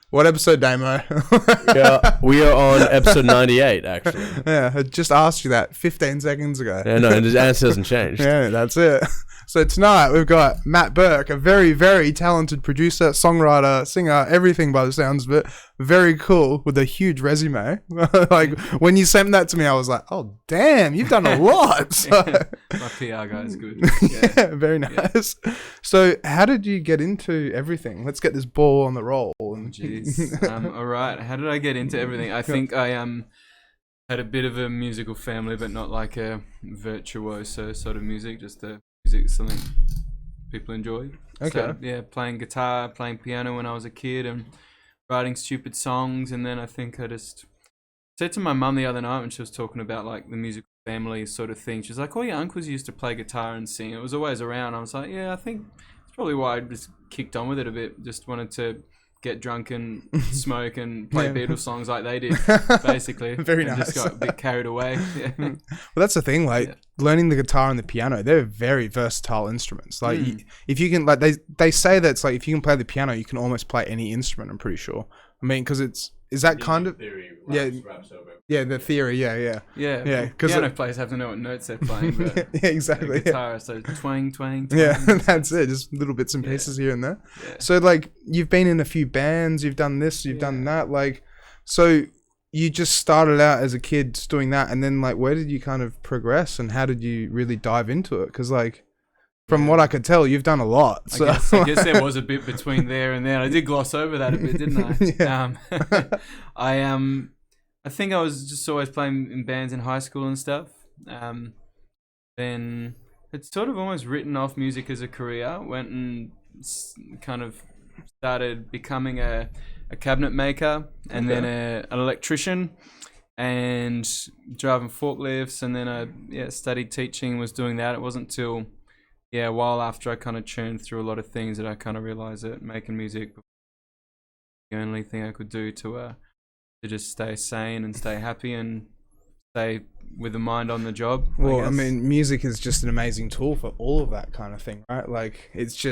What episode, Damo? Yeah, we are on episode 98, actually. Yeah, I just asked you that 15 seconds ago. Yeah, no, and the answer hasn't changed. Yeah, that's it. So tonight we've got Matt Burke, a very, very talented producer, songwriter, singer, everything by the sounds of it. Very cool with a huge resume. Like when you sent that to me, I was like, "Oh, damn, you've done a lot." So, my PR guy is good. yeah, very nice. Yeah. So, how did you get into everything? Let's get this ball on the roll. Jeez. All right. How did I get into everything? I think I had a bit of a musical family, but not like a virtuoso sort of music. Just the music, something people enjoy. Okay. So, yeah, playing guitar, playing piano when I was a kid, and writing stupid songs. And then I think I just said to my mum the other night when she was talking about like the musical family sort of thing, she's like, "Oh, your uncles used to play guitar and sing. It was always around." I was like, "Yeah, I think it's probably why I just kicked on with it a bit. Just wanted to get drunk and smoke and play Beatles songs like they did, basically." Very and nice. Just got a bit carried away. Yeah. Well, that's the thing. Like learning the guitar and the piano, they're very versatile instruments. Like if you can, like they say that it's like if you can play the piano, you can almost play any instrument. I'm pretty sure. I mean, because is that kind of theory wraps over. Yeah, the theory. Yeah. Because piano players have to know what notes they're playing. But yeah, exactly. The guitar, so twang, twang, twang. Yeah, that's it. Just little bits and pieces here and there. Yeah. So, like, you've been in a few bands. You've done this. You've done that. Like, so you just started out as a kid just doing that, and then like, where did you kind of progress, and how did you really dive into it? Because like, from what I could tell, you've done a lot. So. I guess there was a bit between there and there. I did gloss over that a bit, didn't I? Yeah. I think I was just always playing in bands in high school and stuff. Then it's sort of almost written off music as a career. Went and kind of started becoming a cabinet maker, and then an electrician, and driving forklifts. And then I studied teaching, was doing that. It wasn't till a while after I kind of churned through a lot of things that I kind of realized that making music was the only thing I could do to just stay sane and stay happy and stay with the mind on the job. Well, I mean, music is just an amazing tool for all of that kind of thing, right? Like, it's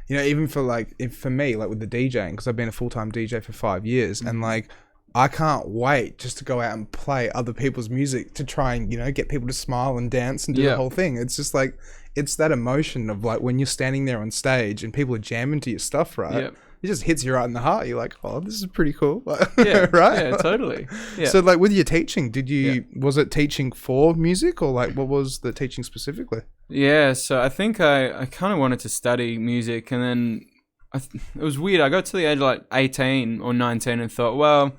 you know, even for like, for me, like with the DJing, because I've been a full-time DJ for 5 years, and like, I can't wait just to go out and play other people's music to try and, you know, get people to smile and dance and do the whole thing. It's just like, it's that emotion of like when you're standing there on stage and people are jamming to your stuff, right? Yep. It just hits you right in the heart. You're like, oh, this is pretty cool. Yeah, right? Yeah, totally. Yeah. So like with your teaching, was it teaching for music, or like what was the teaching specifically? Yeah, so I think I kind of wanted to study music, and then it was weird. I got to the age of like 18 or 19 and thought, well,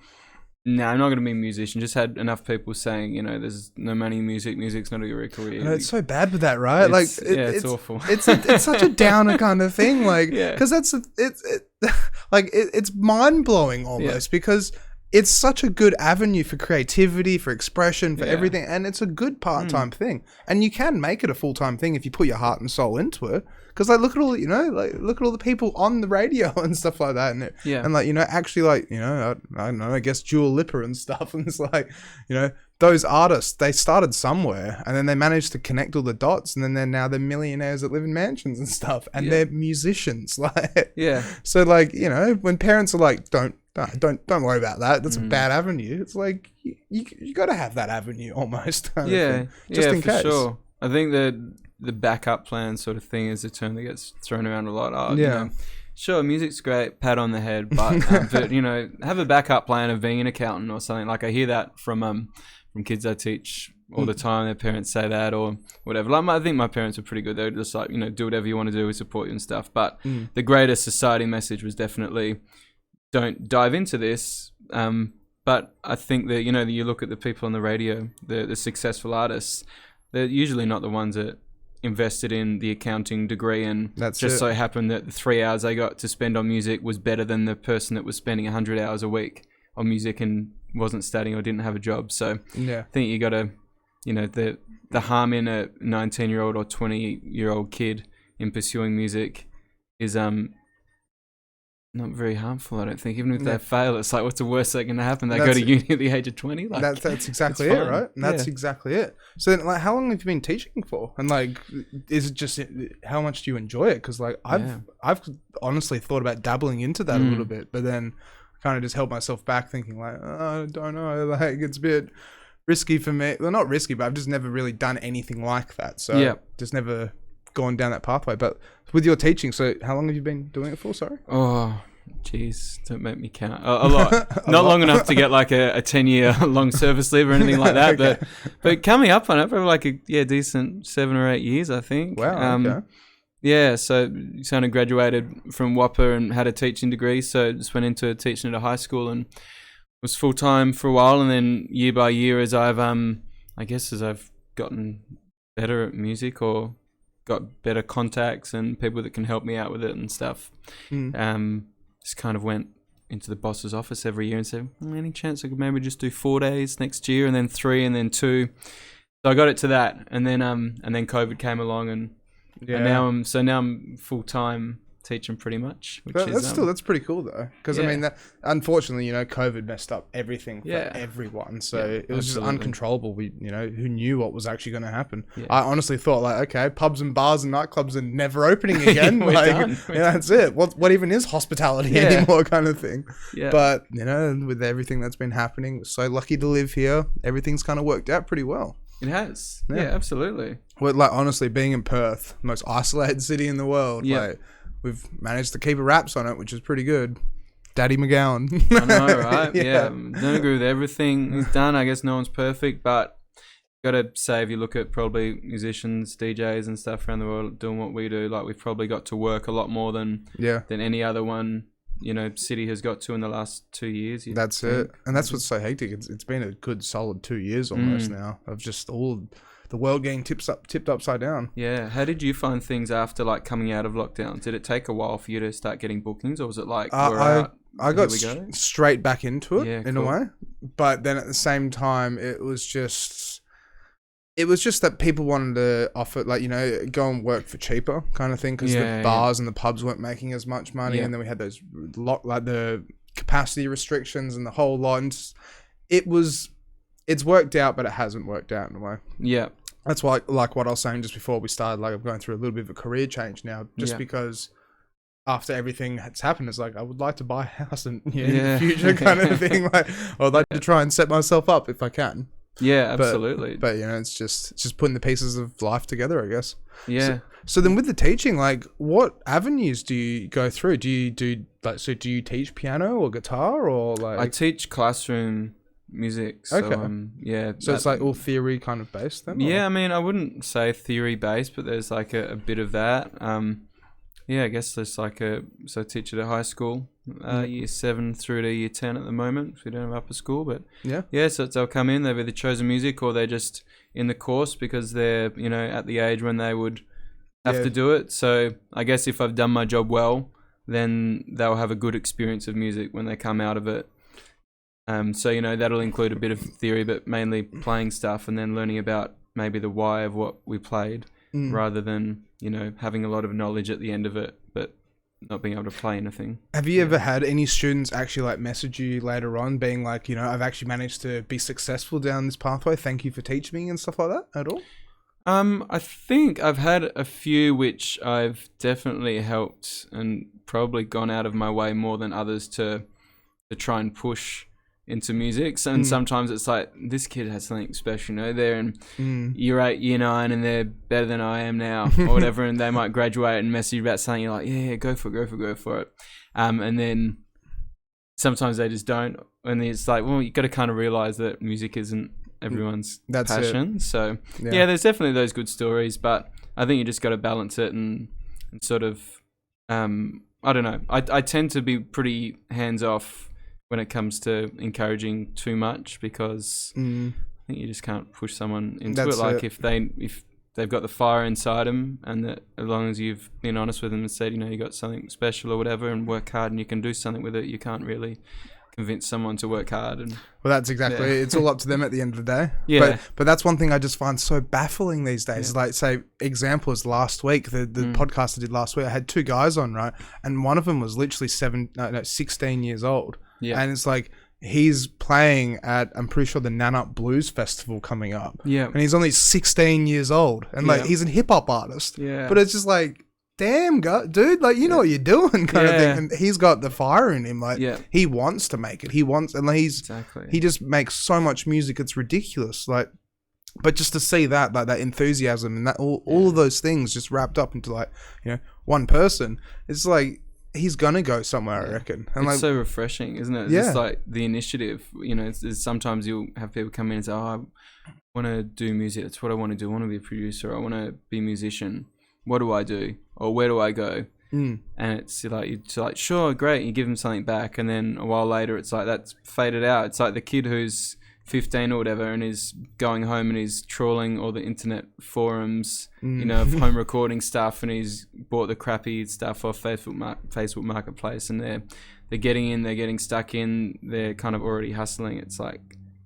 no, I'm not going to be a musician. Just had enough people saying, you know, there's no money in music. Music's not a real career. No, it's so bad with that, right? It's awful. It's such a downer kind of thing, like, because it's mind blowing almost, because it's such a good avenue for creativity, for expression, for everything, and it's a good part-time thing, and you can make it a full-time thing if you put your heart and soul into it. Because like look at all the people on the radio and stuff like that, and like, you know, actually, like, you know, I don't know, I guess Dua Lipa and stuff, and it's like, you know, those artists, they started somewhere and then they managed to connect all the dots, and then they're millionaires that live in mansions and stuff, and they're musicians, like so like, you know, when parents are like, don't worry about that, that's a bad avenue, it's like you got to have that avenue almost, just in case. Sure. I think the backup plan sort of thing is a term that gets thrown around a lot. You know, sure, music's great, pat on the head, but you know, have a backup plan of being an accountant or something. Like I hear that from kids I teach all the time. Their parents say that or whatever. Like I think my parents are pretty good. They're just like, you know, do whatever you want to do, we support you and stuff. But the greater society message was definitely don't dive into this. But I think that, you know, you look at the people on the radio, the successful artists, they're usually not the ones that invested in the accounting degree, and so happened that the 3 hours they got to spend on music was better than the person that was spending 100 hours a week on music and wasn't studying or didn't have a job. So I think you got to, you know, the harm in a 19-year-old or 20-year-old kid in pursuing music is not very harmful, I don't think. Even if they fail, it's like, what's the worst that can happen? They go to uni at the age of 20. Like, that's exactly it, right? And that's exactly it. So then, like, how long have you been teaching for? And like, is it just how much do you enjoy it? Because like, I've honestly thought about dabbling into that a little bit, but then kind of just held myself back, thinking like, oh, I don't know, like it's a bit risky for me. Well, not risky, but I've just never really done anything like that. So just never gone down that pathway. But with your teaching, so how long have you been doing it for? Sorry. Oh, geez, don't make me count. A lot. Not long enough to get like a 10-year long service leave or anything like that. Okay. But coming up on it, probably like a decent 7 or 8 years, I think. Wow. Okay. Yeah, so kind of graduated from Whopper and had a teaching degree. So just went into teaching at a high school and was full time for a while. And then year by year, as I've gotten better at music or got better contacts and people that can help me out with it and stuff. Just kind of went into the boss's office every year and said, any chance I could maybe just do 4 days next year and then 3 and then 2. So I got it to that, and then COVID came along, and now I'm full time teaching pretty much. Which that's pretty cool though, because I mean, unfortunately, COVID messed up everything for everyone. So it was just uncontrollable. Who knew what was actually going to happen? Yeah. I honestly thought like, okay, pubs and bars and nightclubs are never opening again. That's it. What even is hospitality anymore, kind of thing. Yeah. But with everything that's been happening, we're so lucky to live here. Everything's kind of worked out pretty well. It has. Yeah, absolutely. Well, like honestly, being in Perth, most isolated city in the world, like, we've managed to keep a wraps on it, which is pretty good. Daddy McGowan. I know, right? Yeah. Don't agree with everything he's done. I guess no one's perfect, but got to say, if you look at probably musicians, DJs and stuff around the world doing what we do, like we've probably got to work a lot more than any other one, city has got to in the last 2 years. That's it. And that's what's so hectic. It's been a good solid 2 years almost now of just all the world getting tipped upside down. Yeah. How did you find things after like coming out of lockdown? Did it take a while for you to start getting bookings, or was it like I got straight back into it in a way, but then at the same time it was just that people wanted to offer like go and work for cheaper kind of thing, because the bars and the pubs weren't making as much money, and then we had those the capacity restrictions and the whole lot. And it's worked out, but it hasn't worked out in a way. Yeah. That's why, like what I was saying just before we started, like I'm going through a little bit of a career change now, just because after everything that's happened, it's like I would like to buy a house in the future kind of thing. Like I would like to try and set myself up if I can. Yeah, absolutely. But it's just putting the pieces of life together, I guess. Yeah. So then with the teaching, like what avenues do you go through? Do you teach piano or guitar, or like? I teach classroom music. So, okay. So it's like all theory kind of based then? Yeah, I mean, I wouldn't say theory based, but there's like a bit of that. I guess there's like so I teach at a high school, year 7 through to year 10 at the moment. So we don't have upper school, but so they'll come in, they've either chosen music or they're just in the course because they're, at the age when they would have to do it. So I guess if I've done my job well, then they'll have a good experience of music when they come out of it. So, that'll include a bit of theory, but mainly playing stuff and then learning about maybe the why of what we played rather than, having a lot of knowledge at the end of it, but not being able to play anything. Have you ever had any students actually like message you later on being like, I've actually managed to be successful down this pathway. Thank you for teaching me and stuff like that at all? I think I've had a few which I've definitely helped and probably gone out of my way more than others to try and push into music. And sometimes it's like, this kid has something special, they're in year 8, year 9 and they're better than I am now or whatever, and they might graduate and message you about something, you're like, go for it. And then sometimes they just don't, and it's like, well, you got to kind of realize that music isn't everyone's passion. So there's definitely those good stories, but I think you just got to balance it and sort of I don't know, I tend to be pretty hands off when it comes to encouraging too much, because I think you just can't push someone into it. Like if they've got the fire inside them, and that as long as you've been honest with them and said, you got something special or whatever, and work hard and you can do something with it, you can't really convince someone to work hard. And well, that's exactly it. It's all up to them at the end of the day. Yeah. But that's one thing I just find so baffling these days. Like, say, example is last week, the podcast I did last week, I had 2 guys on, right? And one of them was literally 16 years old. Yeah. And it's like, he's playing at, I'm pretty sure, the Nanup Blues Festival coming up. Yeah. And he's only 16 years old. And like, he's a hip hop artist. Yeah. But it's just like, damn, dude, like, you know what you're doing kind of thing. And he's got the fire in him. Like, he wants to make it. He wants, and he just makes so much music. It's ridiculous. Like, but just to see that, like, that enthusiasm and that all of those things just wrapped up into, like, you know, one person, it's like, he's gonna go somewhere, I reckon. And it's like, so refreshing, isn't it? It's just like the initiative, you know. It's sometimes you'll have people come in and say, oh, I want to do music. That's what I want to do. I want to be a producer. I want to be a musician. What do I do? Or where do I go? And it's like, sure, great. You give them something back, and then a while later, it's like that's faded out. It's like the kid who's 15 or whatever and is going home and he's trawling all the internet forums, you know, of home recording stuff, and he's bought the crappy stuff off Facebook Marketplace, and they're getting in, they're getting stuck in, they're kind of already hustling. It's like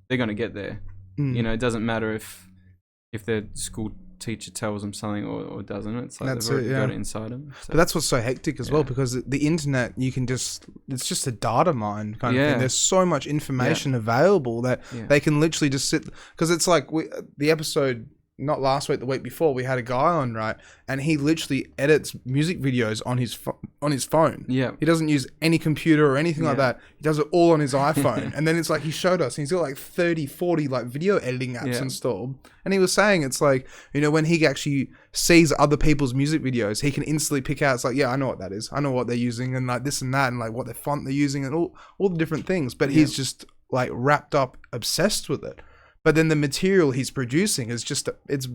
they're going to get there. You know, it doesn't matter if their school teacher tells them something or doesn't. It's like they've already got it inside them. So. But that's what's so hectic as well, because the internet, it's just a data mine kind of thing. There's so much information available that they can literally just sit, because it's like the episode, not last week, the week before, we had a guy on, right, and he literally edits music videos on his phone. Yeah, he doesn't use any computer or anything like that. He does it all on his iPhone. And then it's like, he showed us, and he's got like 30-40 like video editing apps installed, and he was saying, it's like, you know, when he actually sees other people's music videos, he can instantly pick out, it's like, yeah, I know what that is, I know what they're using, and like this and that, and like what their font they're using, and all the different things. But he's just like wrapped up, obsessed with it. But then the material he's producing is just, it's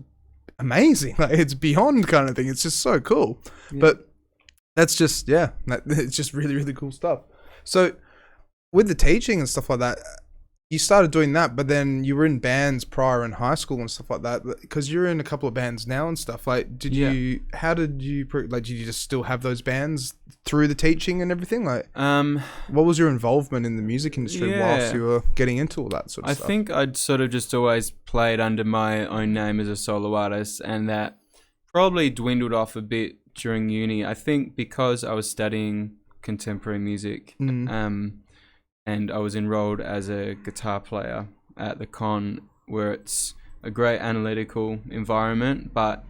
amazing. Like, it's beyond kind of thing. It's just so cool. But that's just, it's just really, really cool stuff. So with the teaching and stuff like that, you started doing that, but then you were in bands prior in high school and stuff like that, because you're in a couple of bands now and stuff. Like, how did you just still have those bands through the teaching and everything? Like, what was your involvement in the music industry whilst you were getting into all that sort of stuff? I think I'd sort of just always played under my own name as a solo artist, and that probably dwindled off a bit during uni. I think because I was studying contemporary music, and I was enrolled as a guitar player at the con, where it's a great analytical environment, but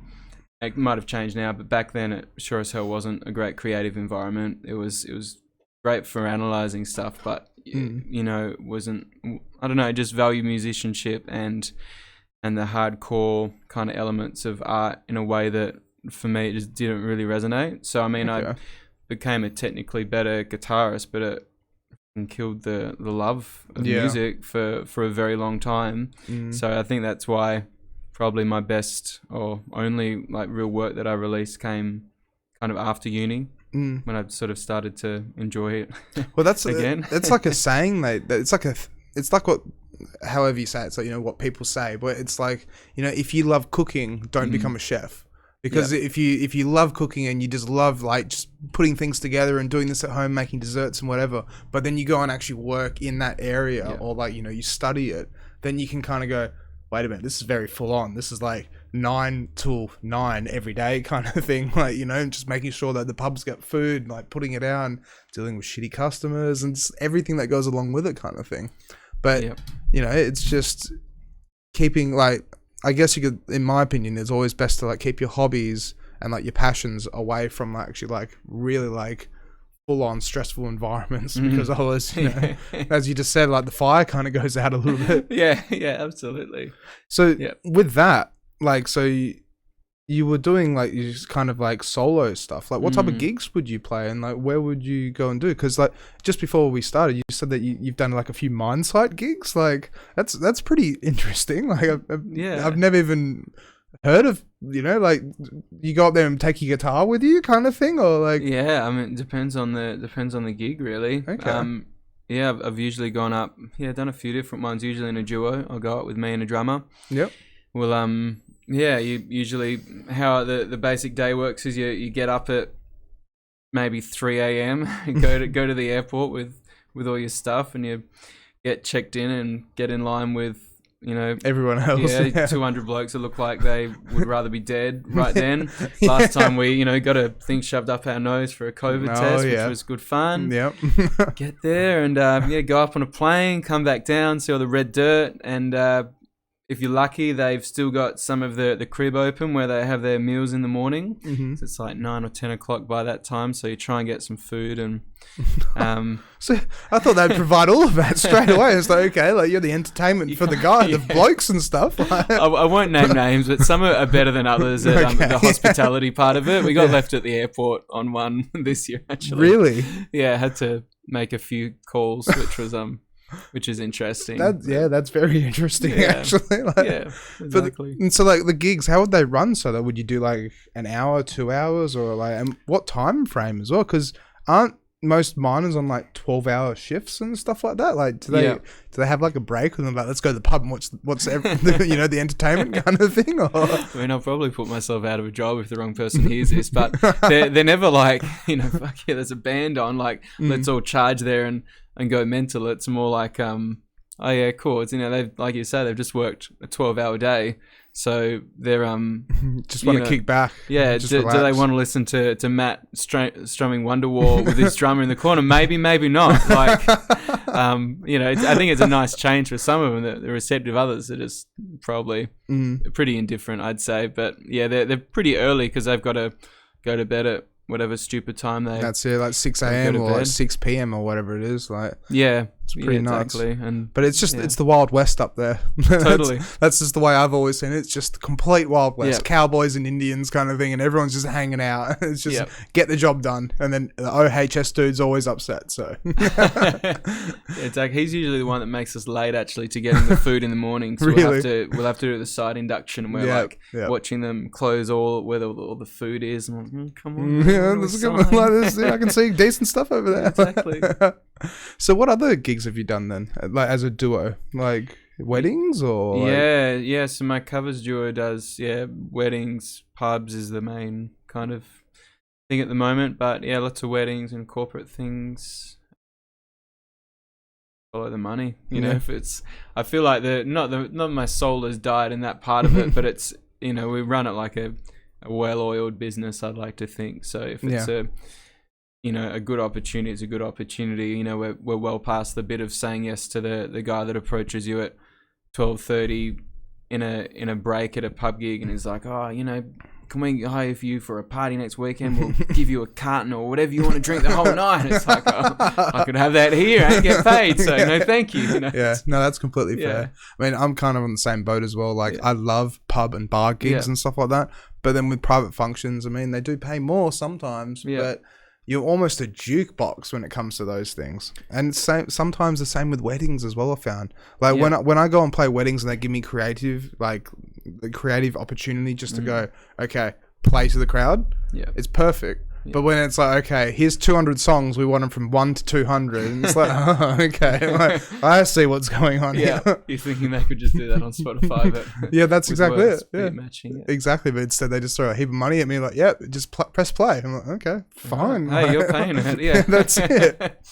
it might have changed now, but back then it sure as hell wasn't a great creative environment. It was great for analyzing stuff, but you know, it wasn't, I don't know, just value musicianship and the hardcore kind of elements of art in a way that for me it just didn't really resonate. So I mean, I became a technically better guitarist, but it killed the love of music for a very long time. So I think that's why probably my best or only like real work that I released came kind of after uni, when I sort of started to enjoy it. Well, that's again. It's like a saying, mate. It's like what, however you say it. So, you know, what people say, but it's like, you know, if you love cooking, don't become a chef. Because if you love cooking and you just love like just putting things together and doing this at home, making desserts and whatever, but then you go and actually work in that area or like, you know, you study it, then you can kind of go, wait a minute, this is very full on. This is like 9 to 9 every day kind of thing. Like, you know, just making sure that the pubs get food, like putting it out, dealing with shitty customers and just everything that goes along with it kind of thing. But, you know, it's just keeping like, I guess you could, in my opinion, it's always best to like keep your hobbies and like your passions away from like, actually like really like full on stressful environments, because otherwise, you know, as you just said, like the fire kind of goes out a little bit. Yeah, absolutely. So with that, like, so you were doing like you just kind of like solo stuff. Like, what type of gigs would you play, and like where would you go and do? Because like just before we started, you said that you've done like a few mine site gigs. Like that's pretty interesting. Like I've never even heard of, you know, like you go up there and take your guitar with you kind of thing, or like. Yeah, I mean, it depends on the gig really. Okay. Yeah, I've usually gone up. Yeah, done a few different ones. Usually in a duo. I'll go up with me and a drummer. Yep. Well, yeah, you usually, how the basic day works is you get up at maybe 3 a.m. and go to the airport with with all your stuff, and you get checked in and get in line with, you know, everyone else. Yeah, 200 blokes that look like they would rather be dead right then. Last time we, you know, got a thing shoved up our nose for a COVID test, which was good fun. Yep. Get there and go up on a plane, come back down, see all the red dirt, and if you're lucky, they've still got some of the crib open where they have their meals in the morning. Mm-hmm. So it's like 9 or 10 o'clock by that time. So you try and get some food and. So I thought they'd provide all of that straight away. It's like, okay, like you're the entertainment for the guy, the blokes and stuff. I won't name names, but some are better than others at the hospitality part of it. We got left at the airport on one this year, actually. Really? Yeah, I had to make a few calls, which is interesting. That's very interesting, actually. Like, yeah, exactly. And so, like, the gigs, how would they run? So that would you do like an hour, 2 hours, or like, and what time frame as well? Because aren't most miners on like 12-hour shifts and stuff like that? Like, do they have like a break and they're like, let's go to the pub and watch you know, the entertainment kind of thing? Or? I mean, I'll probably put myself out of a job if the wrong person hears this, but they're never like, you know, fuck yeah, there's a band on, like, let's all charge there and go mental. It's more like, oh yeah, cool. It's, you know, they've, like you say, they've just worked a 12-hour day. So they're just want to kick back. Yeah. Do they want to listen to Matt strumming Wonderwall with his drummer in the corner? Maybe not. Like, you know, I think it's a nice change for some of them. The receptive others are just probably pretty indifferent, I'd say. But yeah, they're pretty early because they've got to go to bed at whatever stupid time they. That's it, like 6 a.m. or like 6 p.m. or whatever it is. Like, yeah, it's pretty nuts. Exactly. But it's just it's the Wild West up there. Totally. That's just the way I've always seen it. It's just the complete Wild West, cowboys and Indians kind of thing, and everyone's just hanging out. It's just get the job done, and then the OHS dude's always upset. So it's like he's usually the one that makes us late actually to getting the food in the morning. So really? we'll have to do the side induction, and we're watching them close where all the food is. And I'm like, come on, this is good. Like this, I can see decent stuff over there. Exactly. So what other gigs have you done then, like as a duo, like weddings or like... so my covers duo does weddings, pubs is the main kind of thing at the moment, but lots of weddings and corporate things. Follow the money, you know. If it's, I feel like not my soul has died in that part of it, but it's, you know, we run it like a well-oiled business, I'd like to think. So if it's you know, a good opportunity, it's a good opportunity. You know, we're well past the bit of saying yes to the guy that approaches you at 12:30 in a break at a pub gig, and he's like, oh, you know, can we hire you for a party next weekend? We'll give you a carton or whatever you want to drink the whole night. And it's like, oh, I could have that here and get paid, so no, thank you. You know? Yeah, no, that's completely fair. I mean, I'm kind of on the same boat as well. Like, I love pub and bar gigs and stuff like that, but then with private functions, I mean, they do pay more sometimes, but you're almost a jukebox when it comes to those things. And sometimes the same with weddings as well, I found. Like when I go and play weddings and they give me creative opportunity just to go, okay, play to the crowd, it's perfect. Yeah. But when it's like, okay, here's 200 songs, we want them from 1 to 200, and it's like, oh, okay, like, I see what's going on here. You're thinking they could just do that on Spotify, but that's exactly it. Yeah, matching it. Exactly, but instead they just throw a heap of money at me, like, just press play. I'm like, okay, fine. Hey, you're paying it. Yeah, that's it.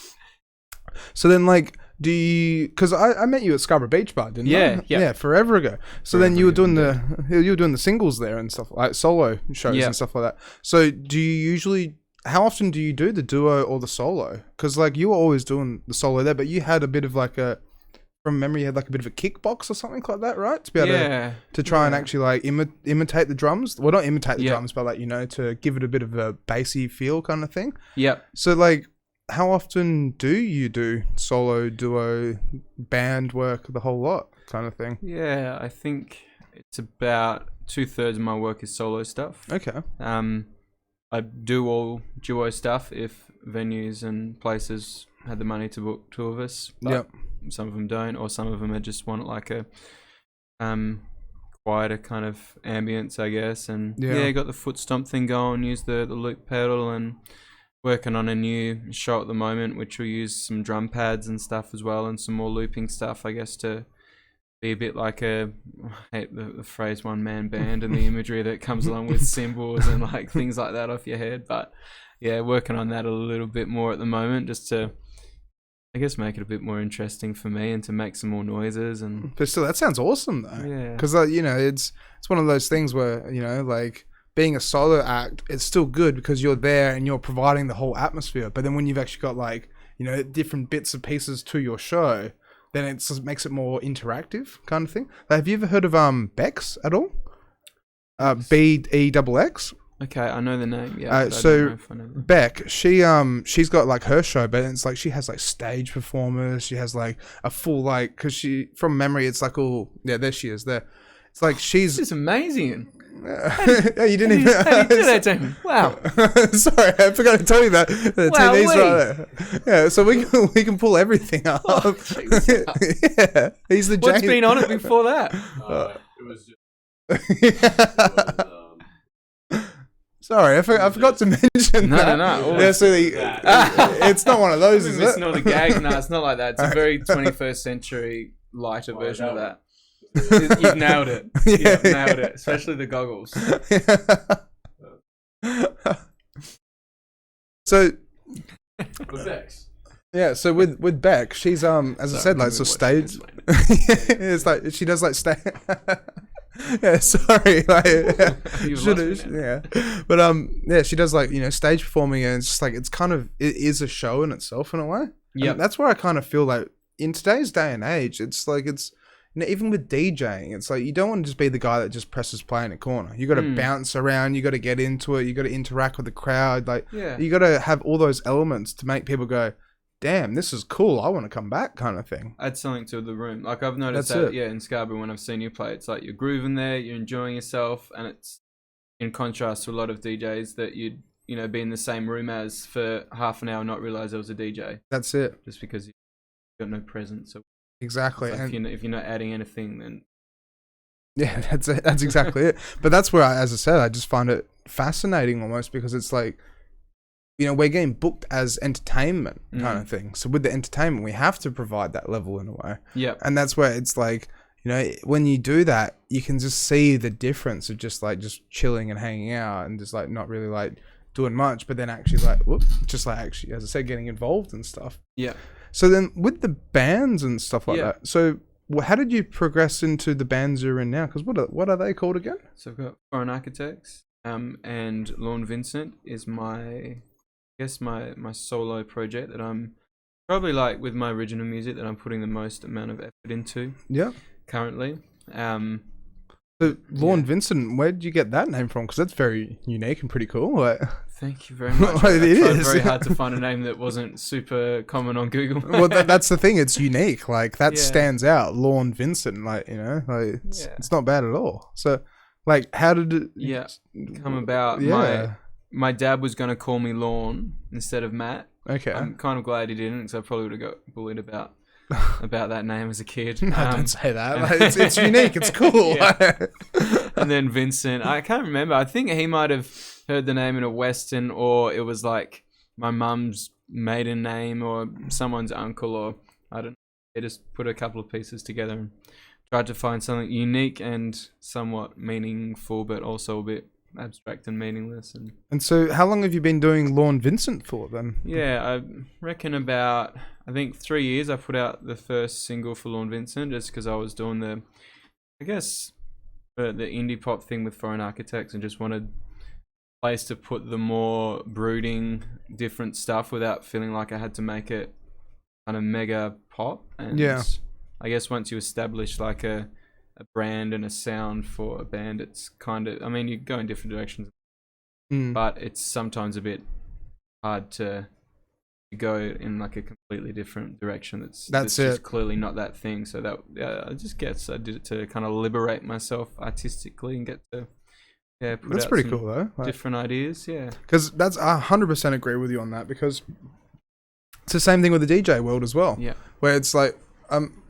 So then, like, do you? Because I met you at Scarborough Beach Bar, didn't I? Yeah, forever ago. So then you were doing the singles there and stuff, like solo shows and stuff like that. So do you usually? How often do you do the duo or the solo? Because like you were always doing the solo there, but you had a bit of like from memory, you had like a bit of a kickbox or something like that, right? To be able to try and actually like imitate the drums. Well, not imitate the drums, but like, you know, to give it a bit of a bassy feel kind of thing. Yep. So like, how often do you do solo, duo, band work, the whole lot kind of thing? Yeah, I think it's about 2/3 of my work is solo stuff. Okay. I do all duo stuff if venues and places had the money to book two of us. But some of them don't, or some of them just want like a quieter kind of ambience, I guess. And got the foot stomp thing going, use the loop pedal, and working on a new show at the moment, which will use some drum pads and stuff as well, and some more looping stuff, I guess, to be a bit like I hate the phrase one-man band and the imagery that comes along with cymbals and like things like that off your head. But yeah, working on that a little bit more at the moment, just to I guess make it a bit more interesting for me and to make some more noises. And but still, that sounds awesome though. Yeah. Because you know, it's one of those things where, you know, like being a solo act, it's still good because you're there and you're providing the whole atmosphere. But then when you've actually got like, you know, different bits and pieces to your show, then it makes it more interactive kind of thing. Like, have you ever heard of Bex at all? BEXX. Okay, I know the name. Yeah. So Beck, she's got like her show, but it's like she has like stage performers. She has like a full like, because she, from memory, it's like all, yeah, there she is there. It's like she's. It's amazing. You didn't even. How do you do that, Damon? Wow. Sorry, I forgot to tell you that. The Wow, TV's right there. Yeah, so we can pull everything up. Oh, yeah, he's the. What's been on it before that? It was just. Sorry, I forgot to mention that. No. Yeah, so it's not one of those, is it? It's not a gag. No, it's not like that. It's a very 21st century lighter version of that. You've nailed it. You've nailed it, especially the goggles. So, with Bex. Yeah, so with Beck, she's as I said, like, so stage. It's like she does like stage. Yeah, sorry, like, yeah, but yeah, she does like, you know, stage performing, and it's just like it is a show in itself in a way. Yeah, that's where I kind of feel like in today's day and age, it's like you know, even with DJing, it's like you don't want to just be the guy that just presses play in a corner. You got to bounce around, you got to get into it, you got to interact with the crowd, like you got to have all those elements to make people go, damn, this is cool, I want to come back, kind of thing. Add something to the room. Like, I've noticed that, in Scarborough, when I've seen you play, it's like you're grooving there, you're enjoying yourself, and it's in contrast to a lot of DJs that you'd, you know, be in the same room as for half an hour and not realize there was a DJ. That's it. Just because you've got no presence. So exactly. like if you're not adding anything, then... Yeah, that's it. That's exactly it. But that's where, as I said, I just find it fascinating almost, because it's like, you know, we're getting booked as entertainment kind of thing. So with the entertainment, we have to provide that level in a way. Yeah. And that's where it's like, you know, when you do that, you can just see the difference of just chilling and hanging out and just like not really like doing much, but then actually like, just like actually, as I said, getting involved and stuff. Yeah. So then with the bands and stuff like that, so how did you progress into the bands you're in now? Because what are they called again? So I've got Foreign Architects, and Lorne Vincent is my solo project that I'm probably, like, with my original music, that I'm putting the most amount of effort into. Yeah. Currently. So Lorne Vincent, where did you get that name from? Because that's very unique and pretty cool. Like, thank you very much. I tried very hard to find a name that wasn't super common on Google. Well, that's the thing. It's unique. Like, that stands out. Lorne Vincent, like, you know, like it's not bad at all. So, like, how did it come about? My dad was going to call me Lorne instead of Matt. Okay. I'm kind of glad he didn't, because I probably would have got bullied about that name as a kid. No, don't say that. Like, it's unique. It's cool. And then Vincent, I can't remember. I think he might have heard the name in a Western, or it was like my mum's maiden name or someone's uncle, or I don't know. They just put a couple of pieces together and tried to find something unique and somewhat meaningful, but also a bit abstract and meaningless. And so how long have you been doing Lorne Vincent for then? Yeah, I reckon about, I think 3 years. I put out the first single for Lorne Vincent just because I was doing the indie pop thing with Foreign Architects, and just wanted a place to put the more brooding, different stuff without feeling like I had to make it kind of mega pop. And I guess once you establish like a brand and a sound for a band, it's kind of, I mean, you go in different directions, but it's sometimes a bit hard to go in like a completely different direction. That's just clearly not that thing. So that I did it to kind of liberate myself artistically and get to put that's out pretty cool though, like, different ideas. Because that's, I 100% agree with you on that, because it's the same thing with the DJ world as well, where it's like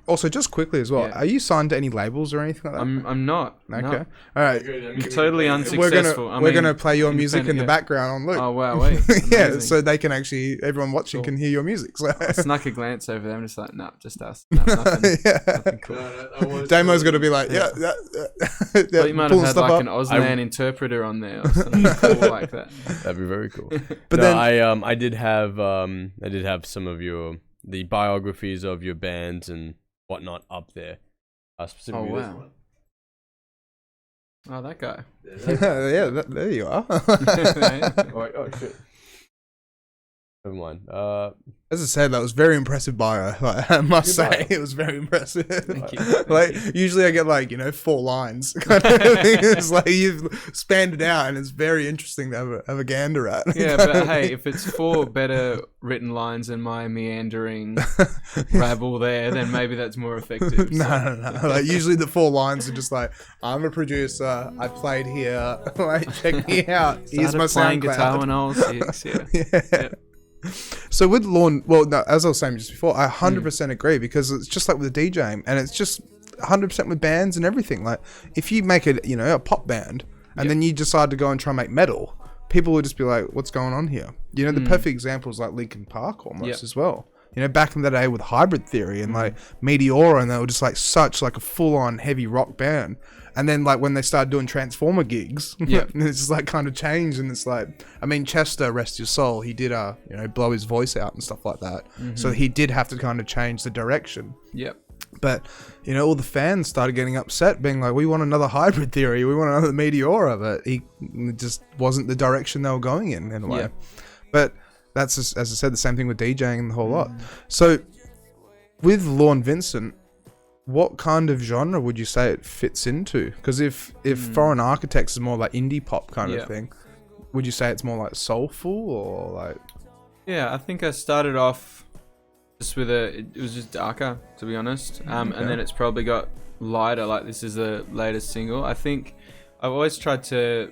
also, just quickly as well, are you signed to any labels or anything like that? I'm not. Okay. No. All right. I'm totally unsuccessful. We're gonna play your music in the background on loop. Oh, wow. Wait. Yeah, so they can actually, everyone watching can hear your music. So. I snuck a glance over there. I'm just like, no, just us. No, nothing cool. Damo's got to be like, Well, you might have had like an Auslan interpreter on there or something cool like that. That'd be very cool. But then I did have some of your the biographies of your bands and whatnot up there. Specifically this one. Oh, that guy. Yeah, there you are. Oh shit. Never mind. As I said, that was very impressive bio. Like, I must say, it was very impressive. Thank you. Like, usually I get like 4 lines kind of thing. It's like you've spanned it out, and it's very interesting to have a gander at. Yeah, but hey, if it's 4 better written lines than my meandering rabble there, then maybe that's more effective. No. Like, usually the 4 lines are just like, I'm a producer. I played here. Like, check me out. Here's my playing SoundCloud. guitar when I was 6. Yeah. So with Lorne, as I was saying just before, I 100% agree, because it's just like with the DJing, and it's just 100% with bands and everything. Like, if you make it, a pop band, and then you decide to go and try and make metal, people will just be like, what's going on here? The perfect example is like Linkin Park almost as well. Back in the day with Hybrid Theory and like Meteora, and they were just like such like a full-on heavy rock band. And then like when they started doing Transformer gigs, it's just like kind of changed, and it's like, I mean, Chester, rest his soul, he did blow his voice out and stuff like that. So he did have to kind of change the direction. Yep. But all the fans started getting upset, being like, we want another Hybrid Theory, we want another Meteora, but it just wasn't the direction they were going in a way. But that's just, as I said, the same thing with DJing and the whole lot. So with Lorne Vincent, what kind of genre would you say it fits into? Because if Foreign Architects is more like indie pop kind of thing, would you say it's more like soulful or like? Yeah, I think I started off just with it was just darker, to be honest. And then it's probably got lighter, like this is the latest single. I think I've always tried to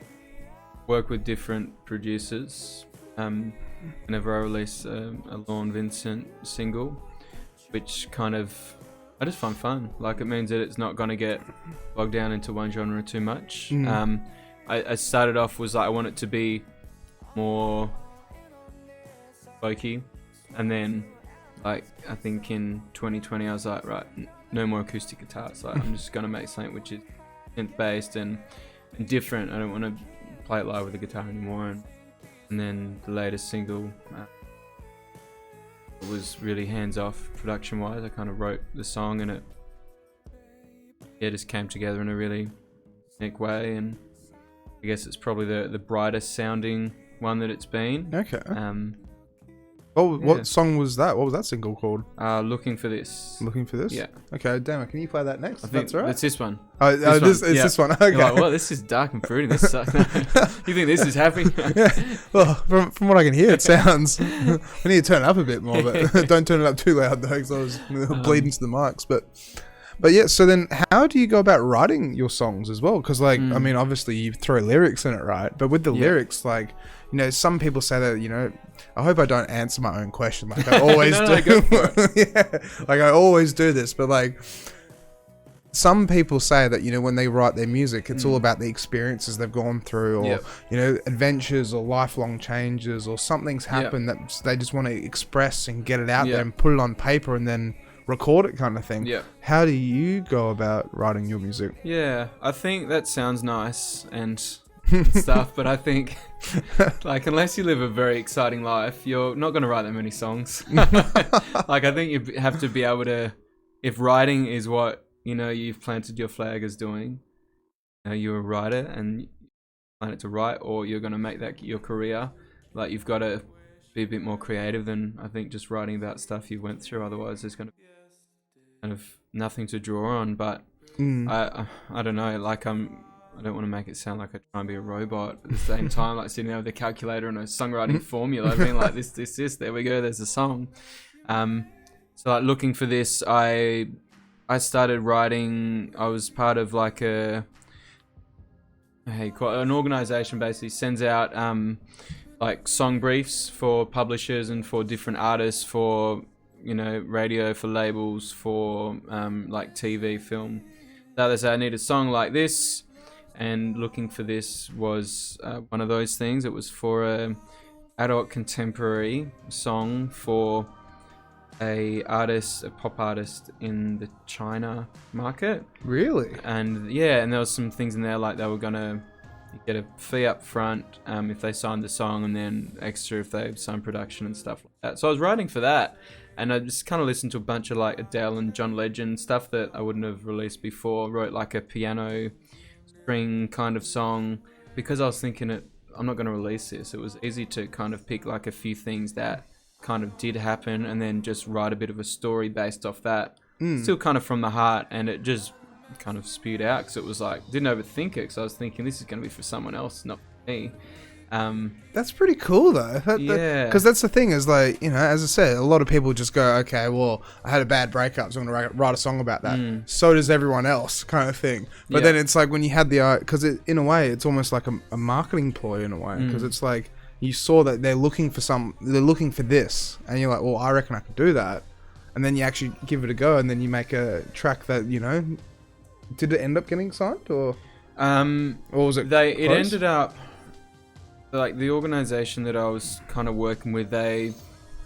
work with different producers whenever I release a Lorne Vincent single, which kind of I just find fun. Like, it means that it's not going to get bogged down into one genre too much. I started off was like, I want it to be more folky, and then like I think in 2020 I was like, right, no more acoustic guitars. Like, I'm just going to make something which is synth based and different. I don't want to play it live with the guitar anymore. And then the latest single was really hands-off production-wise. I kind of wrote the song, and it just came together in a really unique way. And I guess it's probably the brightest sounding one that it's been. Okay. What song was that? What was that single called? Looking for This. Looking for This? Yeah. Okay, damn it. Can you play that next? I think that's all right. It's this one. This one. Okay. You're like, well, this is dark and fruity. This sucks. You think this is happy? Yeah. Well, from what I can hear, it sounds. We need to turn it up a bit more, but don't turn it up too loud though, because I was bleeding to the mics. But yeah, so then how do you go about writing your songs as well? Because like, I mean, obviously you throw lyrics in it, right? But with the lyrics, like, some people say that, I hope I don't answer my own question like I always do. Go for it. Yeah, like I always do this, but like some people say that, when they write their music, it's all about the experiences they've gone through, or, adventures or lifelong changes, or something's happened that they just want to express and get it out there and put it on paper and then record it kind of thing. Yeah. How do you go about writing your music? Yeah, I think that sounds nice and stuff, but I think like unless you live a very exciting life, you're not going to write that many songs. Like, I think you have to be able to, if writing is what you've planted your flag as doing, you're a writer and you plan it to write, or you're going to make that your career. Like, you've got to be a bit more creative than I think just writing about stuff you went through. Otherwise there's going to be kind of nothing to draw on. But I don't know, like I don't want to make it sound like I try and be a robot at the same time, like sitting there with a calculator and a songwriting formula. I mean, like this, there we go, there's a song. So like Looking for This, I started writing. I was part of like an organization basically sends out like song briefs for publishers and for different artists, for radio, for labels, for like TV, film. So they say, I need a song like this, and Looking for This was one of those things. It was for a adult contemporary song for a pop artist in the China market. Really? And yeah, and there was some things in there like they were gonna get a fee up front if they signed the song, and then extra if they signed production and stuff like that. So I was writing for that, And I just kind of listened to a bunch of like Adele and John Legend stuff that I wouldn't have released before. Wrote like a piano string kind of song because I was thinking I'm not going to release this. It was easy to kind of pick like a few things that kind of did happen and then just write a bit of a story based off that. Still kind of from the heart, and it just kind of spewed out because it was like, didn't overthink it because I was thinking this is going to be for someone else, not for me. That's pretty cool though. Because that's the thing is like, you know, as I said, a lot of people just go, okay, well, I had a bad breakup, so I'm going to write a song about that. So does everyone else, kind of thing. But then it's like when you had the, because in a way, it's almost like a marketing ploy in a way, because it's like you saw that they're looking for this, and you're like, well, I reckon I could do that. And then you actually give it a go, and then you make a track that, you know, did it end up getting signed, or was it? It ended up like the organization that I was kind of working with. They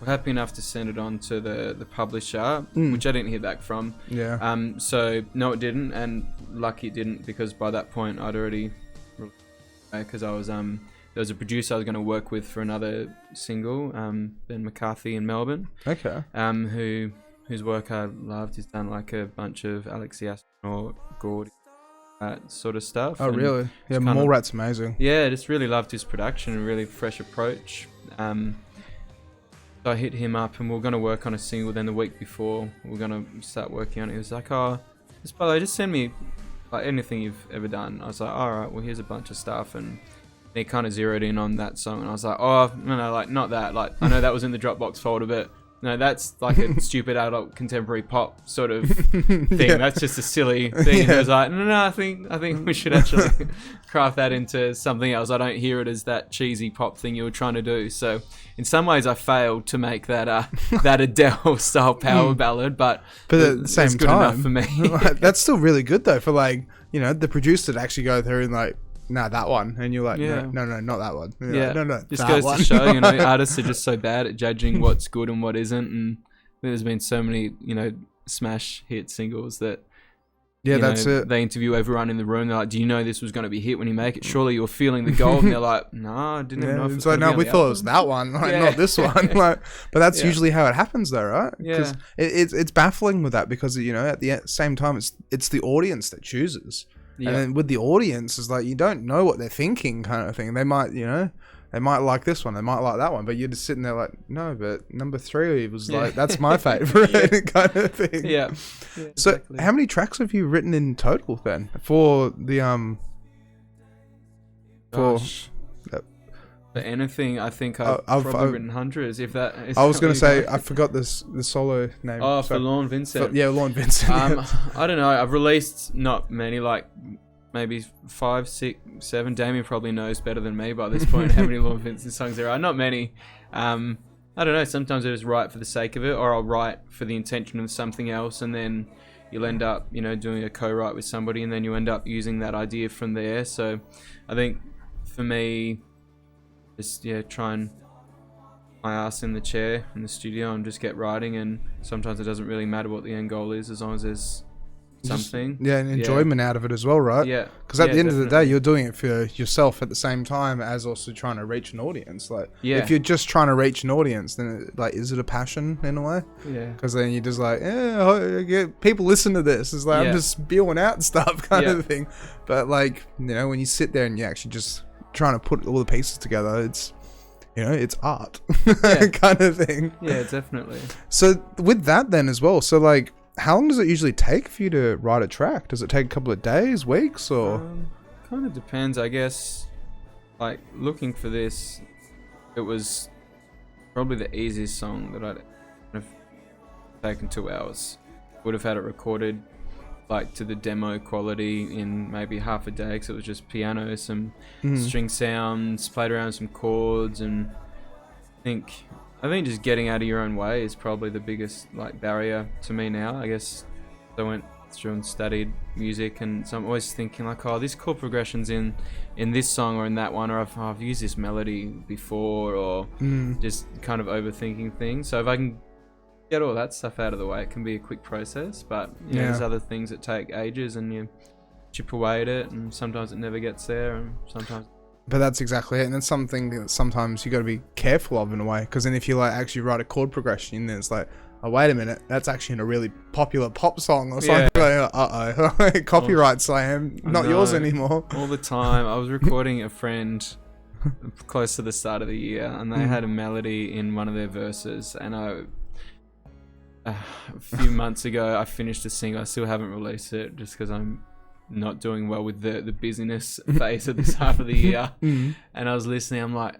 were happy enough to send it on to the publisher, which I didn't hear back from. Yeah. So no, it didn't, and lucky it didn't because by that point I'd already, because I was there was a producer I was going to work with for another single, Ben McCarthy in Melbourne. Okay. Whose work I loved. He's done like a bunch of Alexi Astronaut, Gordy, that sort of stuff. Oh, really? Yeah, Mallrat's amazing. Yeah, just really loved his production and really fresh approach. So I hit him up and we were going to work on a single. Then the week before we were going to start working on it, he was like, oh, by the way, just send me like anything you've ever done. I was like, all right, well, here's a bunch of stuff. And he kind of zeroed in on that song. And I was like, oh, no, like not that. Like I know that was in the Dropbox folder, but no, that's like a stupid adult contemporary pop sort of thing. Yeah. That's just a silly thing. Yeah. And I was like, no, I think we should actually craft that into something else. I don't hear it as that cheesy pop thing you were trying to do. So in some ways I failed to make that that Adele style power ballad, but at the same it's good time, enough for me. That's still really good though, for like, you know, the producer to actually go through and like, no, that one. And you're like, no, not that one. Yeah. Like, no, just goes to show, you know, artists are just so bad at judging what's good and what isn't. And there's been so many, you know, smash hit singles that, that's it. They interview everyone in the room. They're like, do you know this was going to be hit when you make it? Surely you're feeling the gold. And they're like, no, I didn't even know if it's like, no, we thought it was that one, like, not this one. Like, but that's usually how it happens though, right? Because it's baffling with that because, you know, at the same time, it's the audience that chooses. And then with the audience, it's like you don't know what they're thinking, kind of thing. They might, you know, they might like this one, they might like that one, but you're just sitting there like, no, but number 3 was like, that's my favorite kind of thing. Yeah. So, exactly. How many tracks have you written in total then for the For anything, I think I've probably written hundreds. If that, is I was going to say, I forgot the solo name. Oh, for Lorne Vincent. Lorne Vincent. I don't know. I've released not many, like maybe 5, 6, 7. Damien probably knows better than me by this point how many Lorne Vincent songs there are. Not many. I don't know. Sometimes I just write for the sake of it, or I'll write for the intention of something else, and then you'll end up, you know, doing a co-write with somebody, and then you end up using that idea from there. So, I think for me, just try and my ass in the chair in the studio and just get writing, and sometimes it doesn't really matter what the end goal is as long as there's something. And enjoyment out of it as well, right? Yeah. Because at the end of the day, you're doing it for yourself at the same time as also trying to reach an audience. Like, if you're just trying to reach an audience, then is it a passion in a way? Yeah. Because then you're just like, people listen to this. It's like I'm just spewing out stuff kind of thing. But like, you know, when you sit there and you actually just trying to put all the pieces together, it's, you know, it's art kind of thing. Yeah, definitely. So with that then as well, so like, how long does it usually take for you to write a track? Does it take a couple of days, weeks, or? Kind of depends, I guess. Like, looking for this, it was probably the easiest song that I'd have taken 2 hours. Would have had it recorded like to the demo quality in maybe half a day, because it was just piano, some string sounds, played around some chords, and I think just getting out of your own way is probably the biggest like barrier to me now. I guess I went through and studied music, and so I'm always thinking like, oh, this chord progression's in this song or in that one, or I've used this melody before, or just kind of overthinking things. So if I can get all that stuff out of the way, it can be a quick process. But you know, there's other things that take ages, and you chip away at it, and sometimes it never gets there, and sometimes. But that's exactly it, and it's something that sometimes you got to be careful of in a way, because then if you like actually write a chord progression in there, it's like, oh, wait a minute, that's actually in a really popular pop song or something. Like, uh-oh, copyright slam, not yours anymore. All the time. I was recording a friend close to the start of the year, and they had a melody in one of their verses, and a few months ago I finished a single. I still haven't released it just because I'm not doing well with the busyness phase of this half of the year. And I was listening, I'm like,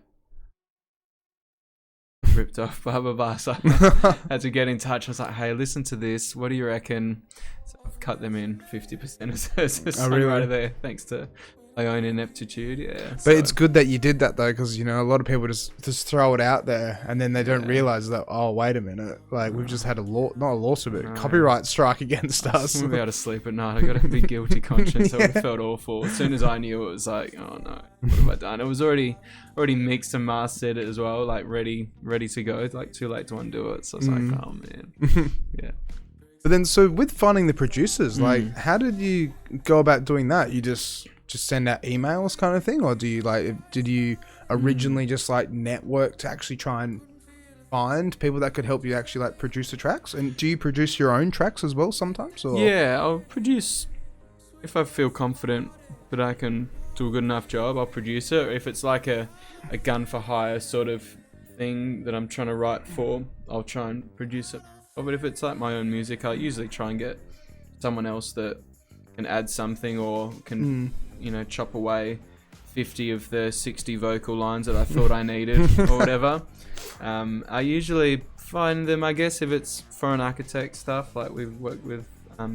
ripped off, blah blah blah. So I had to get in touch. I was like, hey, listen to this, what do you reckon? So I've cut them in 50% as a songwriter there, thanks to my own ineptitude. But it's good that you did that though, because you know a lot of people just throw it out there and then they don't realize that, oh wait a minute, like we've just had a not a lawsuit, but copyright strike against us. I wouldn't be able to sleep at night. I got a big guilty conscience. I would have felt awful as soon as I knew it. Was like, oh no, what have I done? It was already mixed and mastered as well, like ready to go. It's like too late to undo it. So I was like, oh man. But then, so with finding the producers, like how did you go about doing that? You just send out emails kind of thing, or did you originally just like network to actually try and find people that could help you actually like produce the tracks? And do you produce your own tracks as well sometimes? Or? Yeah, I'll produce if I feel confident that I can do a good enough job. I'll produce it. If it's like a gun for hire sort of thing that I'm trying to write for, I'll try and produce it. But if it's like my own music, I'll usually try and get someone else that can add something or can chop away 50 of the 60 vocal lines that I thought I needed or whatever. I usually find them, I guess, if it's foreign architect stuff, like we've worked with a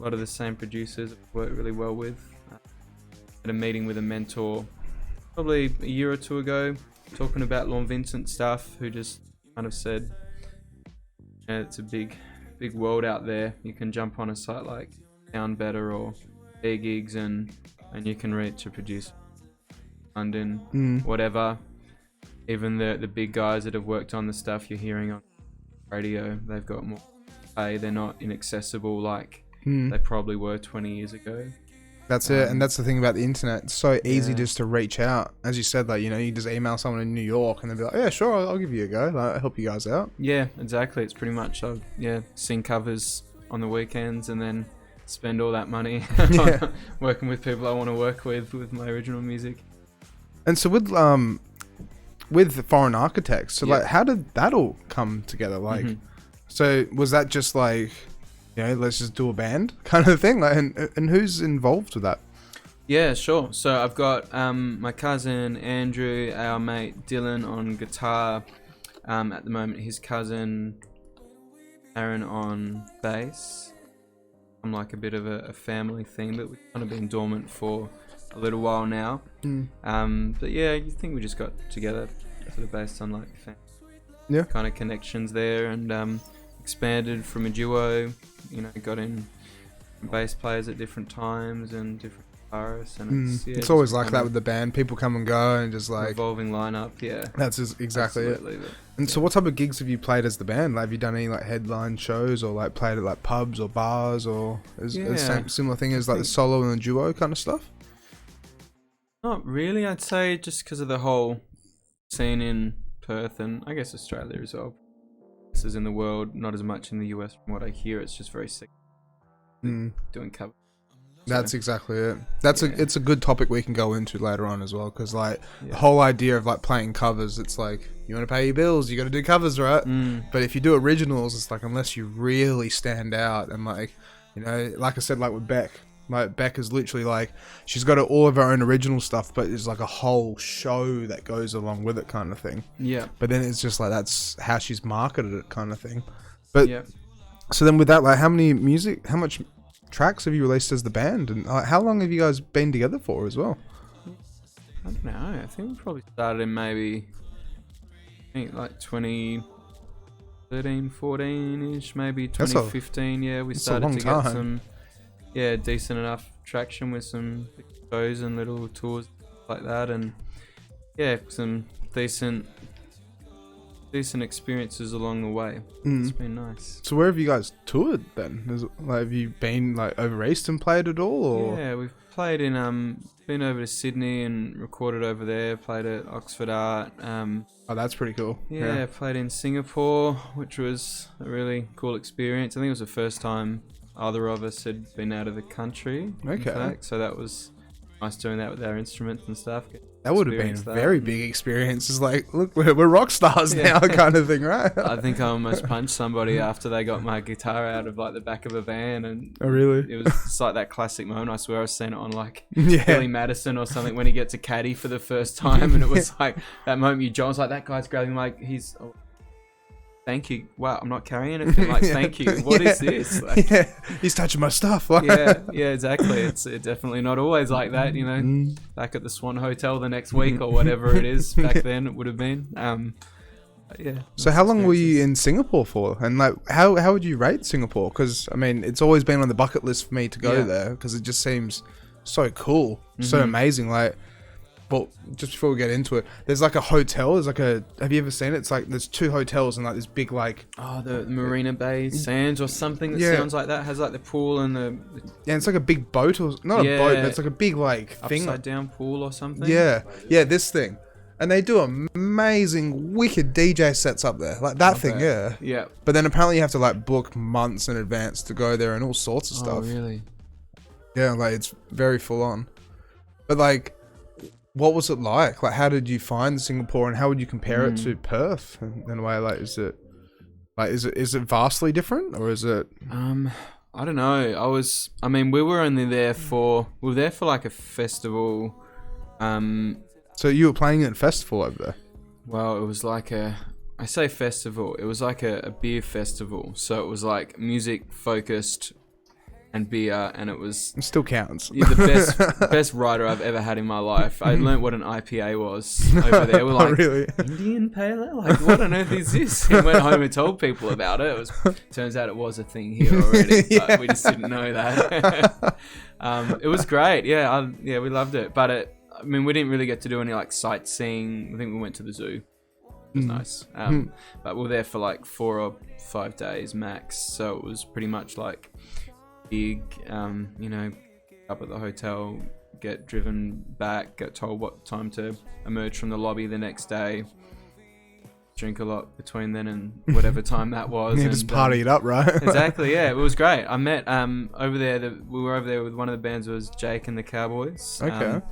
lot of the same producers I've worked really well with. Had a meeting with a mentor probably a year or two ago talking about Lorne Vincent stuff, who just kind of said, it's a big world out there. You can jump on a site like Sound Better or Air Gigs and you can reach a producer London, whatever. Even the big guys that have worked on the stuff you're hearing on radio, they've got more pay. They're not inaccessible like they probably were 20 years ago. That's it, and that's the thing about the internet. It's so easy just to reach out. As you said, like, you just email someone in New York and they'll be like, yeah, sure, I'll give you a go. Like, I'll help you guys out. Yeah, exactly. It's pretty much, sing covers on the weekends and then spend all that money working with people I want to work with my original music. And so with foreign architects, so like, how did that all come together? Like, so was that just like, let's just do a band kind of thing? Like, and who's involved with that? Yeah, sure. So I've got my cousin Andrew, our mate Dylan on guitar. At the moment, his cousin Aaron on bass. I'm like a bit of a family thing, but we've kind of been dormant for a little while now. But yeah, I think we just got together sort of based on like kind of connections there, and expanded from a duo. Got in bass players at different times and different guitarists, and it's always like that with the band. People come and go, and just like evolving lineup. Yeah, that's exactly it. And so, what type of gigs have you played as the band? Like, have you done any like headline shows, or like played at like pubs or bars, or similar thing as like the solo and the duo kind of stuff? Not really. I'd say just because of the whole scene in Perth and I guess Australia as well. This is in the world, not as much in the US from what I hear. It's just very sick doing covers. That's exactly it. It's a good topic we can go into later on as well, because like the whole idea of like playing covers, it's like you want to pay your bills, you got to do covers, right? But if you do originals, it's like unless you really stand out, and like like I said, like with Beck. Like Beck is literally like, she's got all of her own original stuff, but it's like a whole show that goes along with it kind of thing. Yeah. But then it's just like, that's how she's marketed it kind of thing. But so then with that, like how much tracks have you released as the band? And how long have you guys been together for as well? I don't know. I think we probably started in maybe, like 2013, 14-ish, maybe 2015. We started to get some... decent enough traction with some shows and little tours like that, and some decent decent experiences along the way. It's been nice. So where have you guys toured then? Have you been like over east and played at all? Or? Yeah, we've played in been over to Sydney and recorded over there. Played at Oxford Art. Oh, that's pretty cool. Yeah, played in Singapore, which was a really cool experience. I think it was the first time either of us had been out of the country. Okay. In fact, so that was nice doing that with our instruments and stuff. That would have been a very big experience. It's like, look, we're rock stars now, kind of thing, right? I think I almost punched somebody after they got my guitar out of like the back of a van, and oh really? It was just like that classic moment. I swear I've seen it on like Billy Madison or something when he gets a caddy for the first time, and it was like that moment you John's like, that guy's grabbing like thank you. Wow, I'm not carrying anything. Like, thank you. What is this? Like, he's touching my stuff. yeah, exactly. It's definitely not always like that, you know. Back at the Swan Hotel the next week or whatever it is. Back then it would have been. Yeah. So how long were you in Singapore for? And like, how would you rate Singapore? Because I mean, it's always been on the bucket list for me to go there because it just seems so cool, so amazing. Like. But just before we get into it, there's like a hotel. There's like have you ever seen it? It's like there's two hotels and like this big like. Oh, the Marina Bay Sands or something that sounds like that. Has like the pool and the. Yeah, it's like a big boat or not a boat, but it's like a big like thing. Upside down pool or something. Yeah, this thing, and they do amazing, wicked DJ sets up there. Like that thing, Yeah. But then apparently you have to like book months in advance to go there and all sorts of stuff. Oh, really? Yeah, like it's very full on. But like. What was it like? Like, how did you find Singapore, and how would you compare it to Perth? In a way, like, is it vastly different, or is it? I don't know. We were only there for like a festival. So you were playing at a festival over there? Well, it was like I say festival. It was like a beer festival. So it was like music focused. And beer, and it still counts. The best rider I've ever had in my life. I learnt what an IPA was over there. We're like, really? Indian Pale Ale? Like, what on earth is this? And went home and told people about it. Turns out it was a thing here already, but we just didn't know that. It was great. Yeah, we loved it. But we didn't really get to do any like sightseeing. I think we went to the zoo. It was nice. But we were there for like 4 or 5 days max. So it was pretty much like big, up at the hotel, get driven back, get told what time to emerge from the lobby the next day, drink a lot between then and whatever time that was. Yeah, just party it up, right? Exactly, yeah, it was great. I met over there, we were over there with one of the bands, was Jake and the Cowboys. Okay.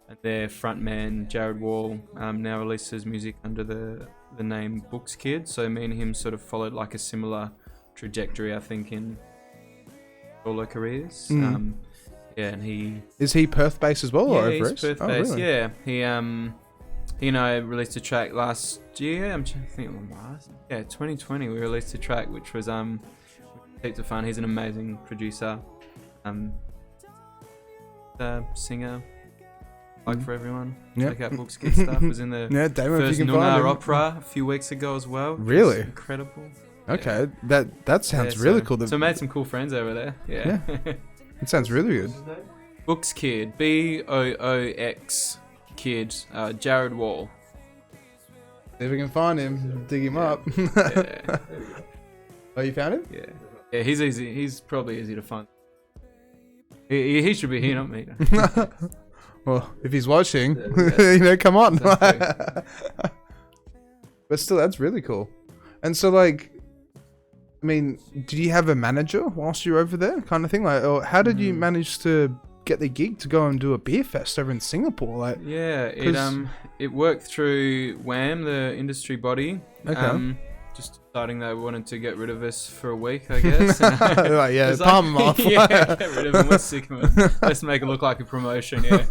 And their frontman, Jared Wall, now releases music under the name Books Kid, so me and him sort of followed like a similar trajectory, I think, in solo careers. And he is he Perth based as well, or over he's Perth based. Really? Yeah, he released a track last year. I'm trying to think of last. Yeah, 2020 we released a track which was heaps of fun. He's an amazing producer, singer. Like for everyone, check out Books Kid stuff. Was in the first Nunar opera a few weeks ago as well. Really incredible. Okay, that sounds really cool. So I made some cool friends over there. Yeah. It sounds really good. Books Kid, Boox Kid, Jared Wall. See if we can find him, dig him up. Oh, you found him? Yeah. He's easy. He's probably easy to find. He should be here, not me. Well, if he's watching, come on. But still, that's really cool. And so, like, I mean, did you have a manager whilst you were over there, kind of thing? Like, or how did you manage to get the gig to go and do a beer fest over in Singapore? Like, it worked through WAM, the industry body. Okay. Just deciding they wanted to get rid of us for a week, I guess. Like, palm them off. Get rid of them. We're sick of it. Let's make it look like a promotion. Yeah.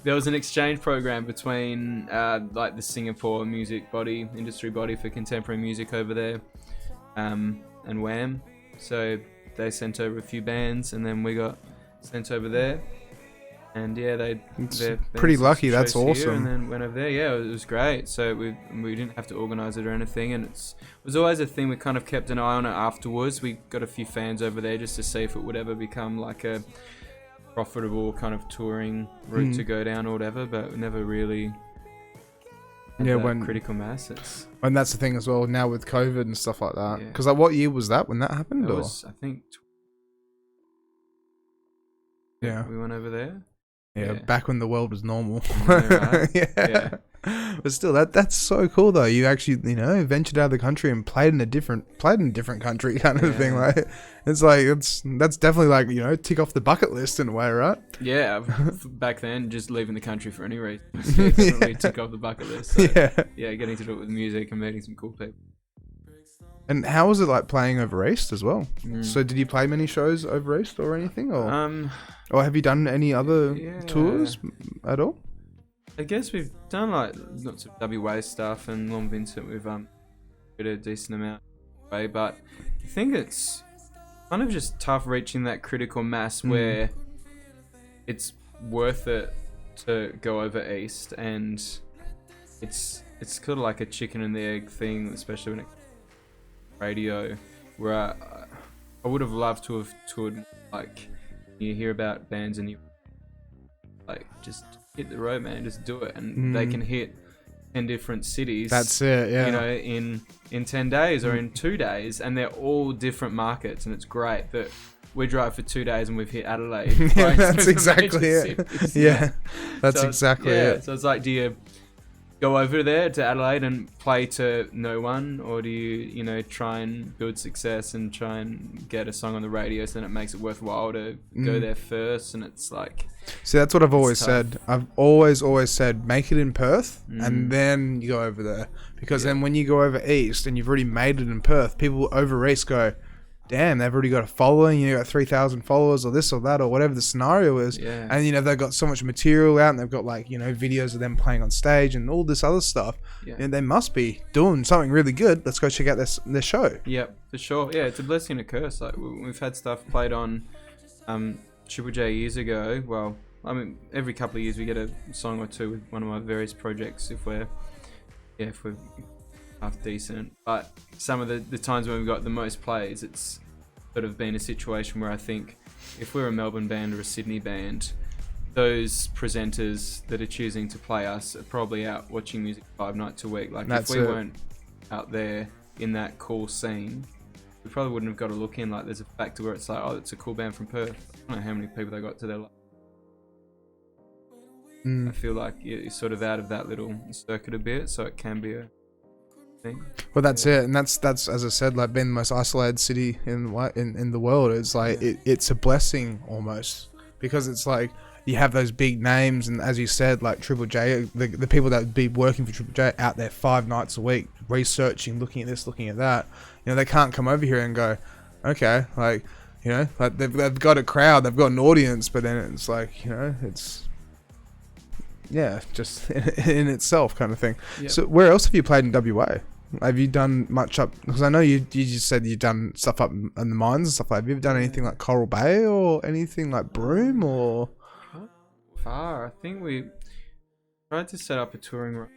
There was an exchange program between like the Singapore music body, industry body for contemporary music over there, and WAM. So they sent over a few bands, and then we got sent over there. And they're pretty lucky. That's awesome. And then went over there. Yeah, it was great. So we didn't have to organise it or anything, and it was always a thing. We kind of kept an eye on it afterwards. We got a few fans over there just to see if it would ever become like a profitable kind of touring route to go down or whatever. But we never really Yeah, that critical mass. And that's the thing as well now with COVID and stuff like that. Because like, what year was that when that happened? It was, I think. Yeah, we went over there. Yeah, back when the world was normal. Right? Yeah. But still, that's so cool though. You actually, ventured out of the country and played in a different country kind of thing. Like, it's like that's definitely like tick off the bucket list in a way, right? Yeah, back then, just leaving the country for any reason, definitely tick off the bucket list. So, yeah, getting to do it with music and meeting some cool people. And how was it like playing over East as well? So did you play many shows over East or anything, or have you done any other tours at all? I guess we've done like lots of WA stuff, and Lorne Vincent we've did a decent amount away, but I think it's kind of just tough reaching that critical mass where it's worth it to go over East, and it's kind of like a chicken and the egg thing, especially when it's radio, where I would have loved to have toured. Like, you hear about bands and you like just hit the road, man, just do it, and they can hit 10 different cities. That's it, yeah. In 10 days or in 2 days, and they're all different markets, and it's great. But we drive for 2 days and we've hit Adelaide. Yeah, that's exactly it. Yeah, that's exactly it. So it's like, do you go over there to Adelaide and play to no one, or do you try and build success and try and get a song on the radio, so then it makes it worthwhile to go there first? And it's like, see, that's what I've always said. I've always said, make it in Perth and then you go over there, because then when you go over East and you've already made it in Perth, people over East go, damn, they've already got a following, got 3,000 followers or this or that or whatever the scenario is. Yeah. And, they've got so much material out, and they've got videos of them playing on stage and all this other stuff. Yeah. And they must be doing something really good. Let's go check out their show. Yeah, for sure. Yeah, it's a blessing and a curse. Like, we've had stuff played on Triple J years ago. Well, I mean, every couple of years we get a song or two with one of my various projects if we're half decent. But some of the times when we've got the most plays, it's sort of been a situation where I think if we're a Melbourne band or a Sydney band, those presenters that are choosing to play us are probably out watching music 5 nights a week. Like, if we weren't out there in that cool scene, we probably wouldn't have got a look in. Like, there's a factor where it's like, oh, it's a cool band from Perth. I don't know how many people they got to their life. I feel like you're sort of out of that little circuit a bit, so it can be a thing. Well, that's it, and that's as I said, like, being the most isolated city in the world. It's like it's a blessing almost, because it's like you have those big names, and as you said, like Triple J, the people that would be working for Triple J out there 5 nights a week, researching, looking at this, looking at that. They can't come over here and go, okay, like like they've got a crowd, they've got an audience, but then it's like it's. Yeah, just in itself kind of thing. Yep. So where else have you played in WA? Have you done much up? Because I know you just said you've done stuff up in the mines and stuff like that. Have you ever done anything like Coral Bay or anything like Broome or? Far. I think we tried to set up a touring run.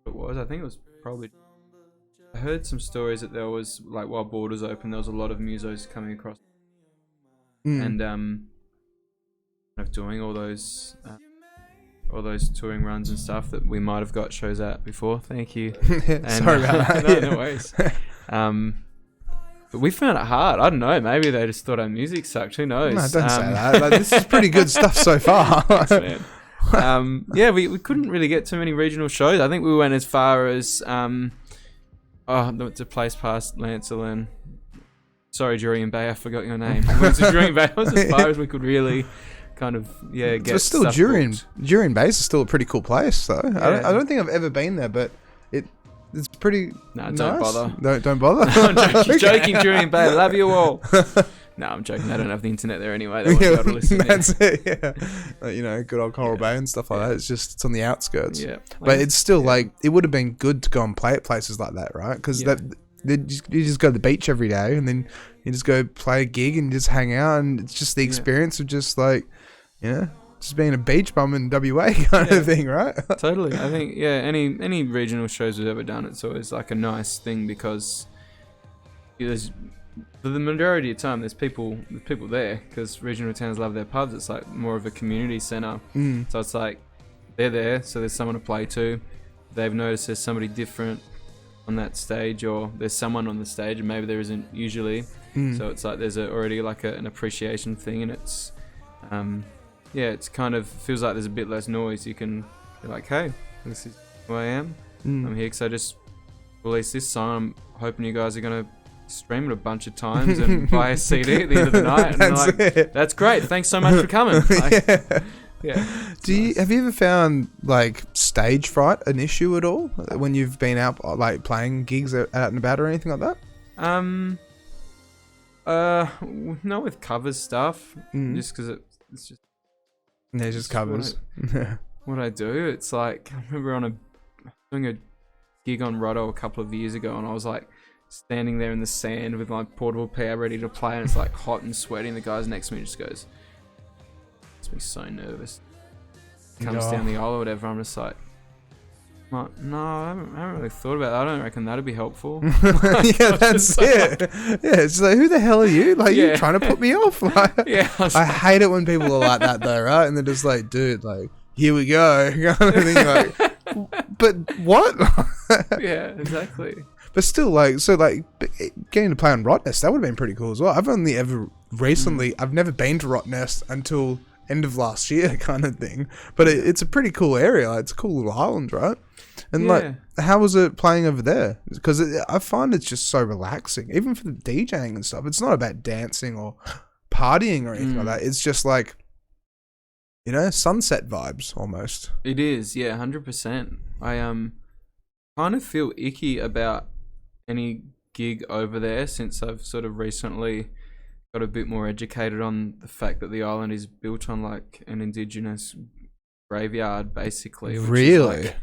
I think it was probably... I heard some stories that there was, like, while borders open, there was a lot of musos coming across. And of doing all those touring runs and stuff that we might have got shows at before. Thank you. And, sorry about that. No worries. But we found it hard. I don't know. Maybe they just thought our music sucked. Who knows? No, don't say that. Like, this is pretty good stuff so far. Thanks, man. We couldn't really get too many regional shows. I think we went as far as it's a place past Lancel and Jurien Bay. I forgot your name. It was Jurien Bay. It was as far as we could really kind of get. But still, Jurien Bay is still a pretty cool place, though. Yeah. I don't think I've ever been there, but it's pretty. No, nice. don't bother. Don't bother. I'm joking, Jurien Bay. Love you all. No, I'm joking. I don't have the internet there anyway. They won't be able to listen. That's it. Yeah, good old Coral Bay and stuff like that. It's on the outskirts. Yeah, but it's still like it would have been good to go and play at places like that, right? Because you just go to the beach every day, and then you just go play a gig and just hang out, and it's just the experience of just like, just being a beach bum in WA kind of thing, right? Totally. I think any regional shows we've ever done, it's always like a nice thing, because there's, for the majority of the time, there's people there, because regional towns love their pubs. It's like more of a community centre. So it's like they're there, so there's someone to play to. They've noticed there's somebody different on that stage, or there's someone on the stage, and maybe there isn't usually. So it's like there's already like an appreciation thing, and it's it's kind of feels like there's a bit less noise. You can be like, hey, this is who I am. I'm here because I just released this song. I'm hoping you guys are gonna stream it a bunch of times and buy a CD at the end of the night. And That's like, it. that's great. Thanks so much for coming. Like, yeah. Have you ever found like stage fright an issue at all when you've been out like playing gigs out and about or anything like that? Not with covers stuff. Just because it's just. They're just covers. What I do, it's like I remember doing a gig on Rowe a couple of years ago, and I was like standing there in the sand with my portable PA ready to play, and it's like hot and sweaty, and the guys next to me just goes, makes me so nervous. Comes down the aisle or whatever, I'm just like, no, I haven't really thought about that. I don't reckon that'd be helpful. Yeah, that's it. Yeah, it's like, who the hell are you? Like, you're trying to put me off. Like, I hate it when people are like that though, right? And they're just like, dude, like, here we go. And then you're like, but what? Yeah, exactly. But still, like, so like getting to play on Rottnest, that would have been pretty cool as well. I've only ever recently, I've never been to Rottnest until end of last year kind of thing. But it's a pretty cool area. Like, it's a cool little island, right? And like, how was it playing over there? Because I find it's just so relaxing, even for the DJing and stuff. It's not about dancing or partying or anything like that. It's just like, you know, sunset vibes almost. It is, yeah, 100%. I kind of feel icky about any gig over there since I've sort of recently got a bit more educated on the fact that the island is built on like an indigenous graveyard, basically. Which really? Is, like,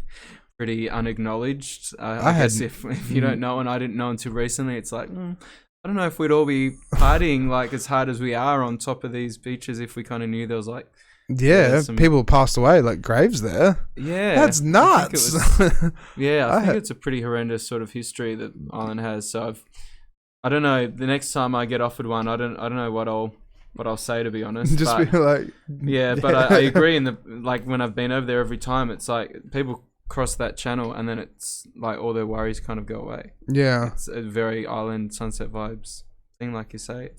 pretty unacknowledged. I guess if you don't know, and I didn't know until recently, it's like, I don't know if we'd all be partying like as hard as we are on top of these beaches if we kind of knew there was like people passed away like graves there. Yeah, that's nuts. I think it's a pretty horrendous sort of history that the island has. So I don't know. The next time I get offered one, I don't know what I'll say, to be honest. Just be like, but I agree. In the like when I've been over there every time, it's like people cross that channel and then it's like all their worries kind of go away. Yeah, it's a very island sunset vibes thing, like you say.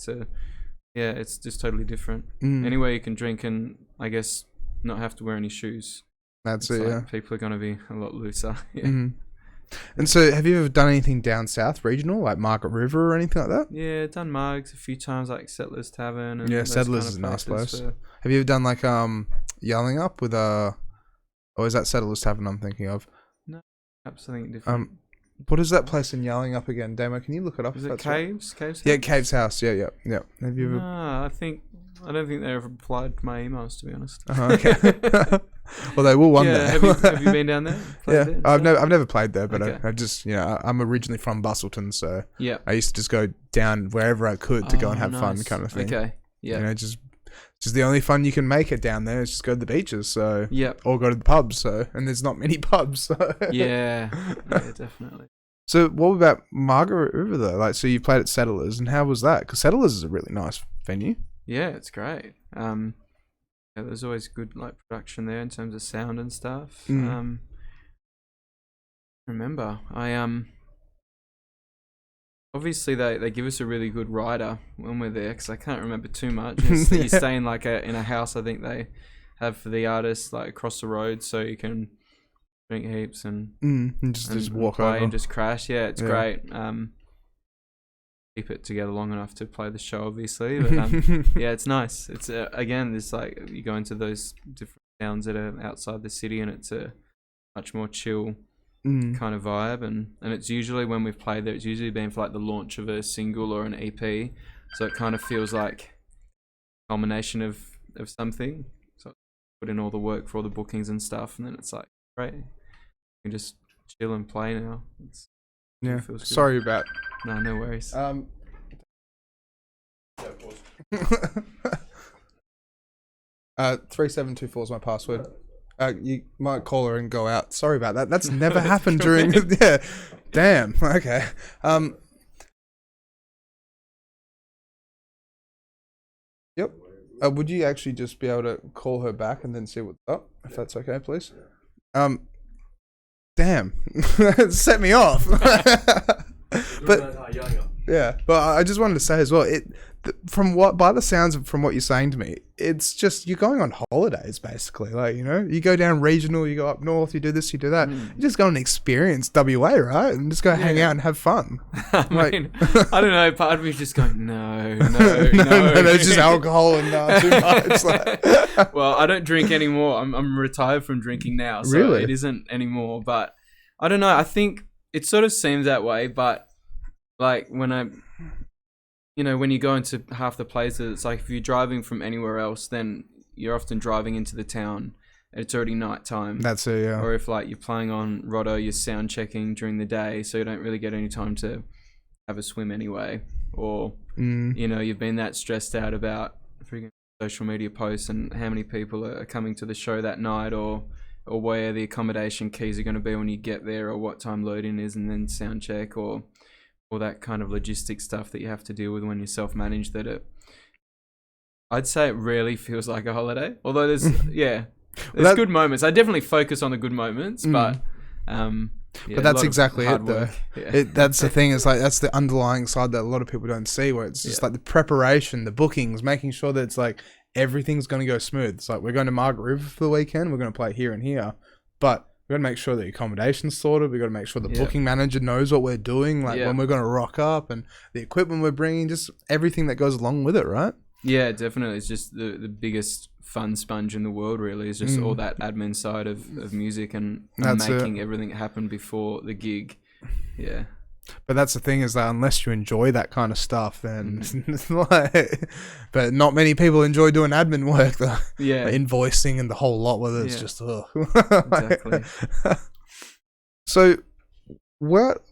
It's just totally different. Anywhere you can drink and I guess not have to wear any shoes. That's it's it. like Yeah, people are going to be a lot looser. Yeah. And so, have you ever done anything down south, regional, like Margaret River or anything like that? Yeah, done Mugs a few times, like Settlers Tavern. And Settlers is a nice place. Have you ever done like Yelling Up with or is that Settlers Tavern I'm thinking of? No, absolutely different. What is that place in Yelling Up again, Damo? Can you look it up? Is it Caves? Right? Caves House? Yeah, Caves House. Yeah. Have you ever? No, I don't think they ever replied to my emails, to be honest. Okay. Well, they will one day. Have you been down there? There I've never played there, but I just, I'm originally from Bustleton, so I used to just go down wherever I could to go and have fun, kind of thing. Okay, yeah. Just the only fun you can make it down there is just go to the beaches, so or go to the pubs, and there's not many pubs. So. Yeah, definitely. So what about Margaret River though? Like, so you played at Settlers, and how was that? Because Settlers is a really nice venue. Yeah, it's great. There's always good like production there in terms of sound and stuff. Remember, obviously they give us a really good rider when we're there because I can't remember too much. You stay in like in a house I think they have for the artists like across the road, so you can drink heaps and just walk play over and just crash. Yeah, it's great. Keep it together long enough to play the show, obviously. But it's nice. It's again, there's like you go into those different towns that are outside the city, and it's a much more chill kind of vibe. And it's usually when we've played there, it's usually been for like the launch of a single or an EP, so it kind of feels like a culmination of something. So put in all the work for all the bookings and stuff, and then it's like great, you can just chill and play now. Yeah, sorry about. No worries. 3724 is my password. You might call her and go out. Sorry about that. That's never happened during. Yeah, damn. Okay. Yep. would you actually just be able to call her back and then see what's up, if that's okay, please? Damn, set me off. But yeah, but I just wanted to say as well, by the sounds from what you're saying to me, it's just you're going on holidays basically. Like, you know, you go down regional, you go up north, you do this, you do that. You just go and experience WA, right? And just go hang out and have fun. I mean, I don't know. Part of me is just going, no. There's just alcohol and too much. Like. Well, I don't drink anymore. I'm retired from drinking now, so really? It isn't anymore. But I don't know. I think it sort of seems that way, but like when you go into half the places, it's like if you're driving from anywhere else, then you're often driving into the town. It's already nighttime. That's it, yeah. Or if like you're playing on Roto, you're sound checking during the day, so you don't really get any time to have a swim anyway. Or you've been that stressed out about freaking social media posts and how many people are coming to the show that night, or where the accommodation keys are going to be when you get there, or what time load-in is, and then sound check, or all that kind of logistic stuff that you have to deal with when you self-manage. I'd say it really feels like a holiday. Although there's good moments. I definitely focus on the good moments, but that's exactly it though. Yeah. That's the thing. It's like that's the underlying side that a lot of people don't see, where it's just like the preparation, the bookings, making sure that it's like everything's going to go smooth. It's like we're going to Margaret River for the weekend. We're going to play here and here, but we got to make sure the accommodation's sorted. We got to make sure the booking manager knows what we're doing, like when we're going to rock up, and the equipment we're bringing, just everything that goes along with it, right? Yeah, definitely. It's just the biggest fun sponge in the world, really. Is just all that admin side of music and making everything happen before the gig. Yeah. But that's the thing, is that unless you enjoy that kind of stuff, then but not many people enjoy doing admin work, the invoicing and the whole lot, whether it's just exactly. So what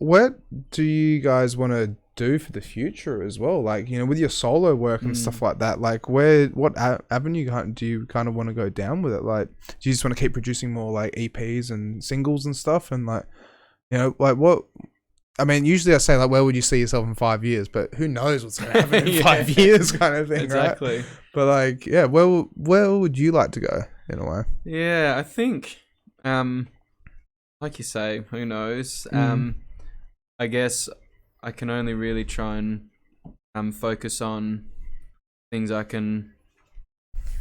do you guys want to do for the future as well, like, you know, with your solo work and stuff like that? Like, what avenue do you kind of want to go down with it? Like, do you just want to keep producing more like EPs and singles and stuff, and like, you know, like what I mean, usually I say, like, where would you see yourself in 5 years? But who knows what's going to happen in 5 years, kind of thing, exactly. Right? But, like, yeah, where would you like to go, in a way? Yeah, I think, like you say, who knows? I guess I can only really try and focus on things I can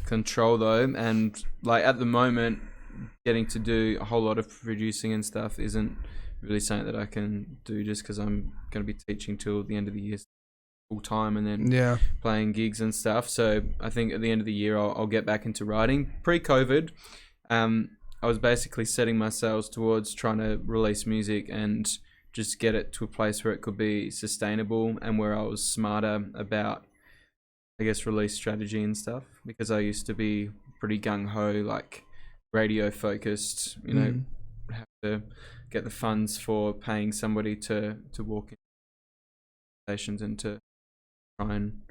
control, though. And, like, at the moment, getting to do a whole lot of producing and stuff isn't really something that I can do, just because I'm going to be teaching till the end of the year full time, and then playing gigs and stuff. So I think at the end of the year I'll get back into writing. Pre-COVID, I was basically setting myself towards trying to release music and just get it to a place where it could be sustainable, and where I was smarter about, I guess, release strategy and stuff, because I used to be pretty gung-ho, like radio focused, you know, have to get the funds for paying somebody to walk in stations and to try and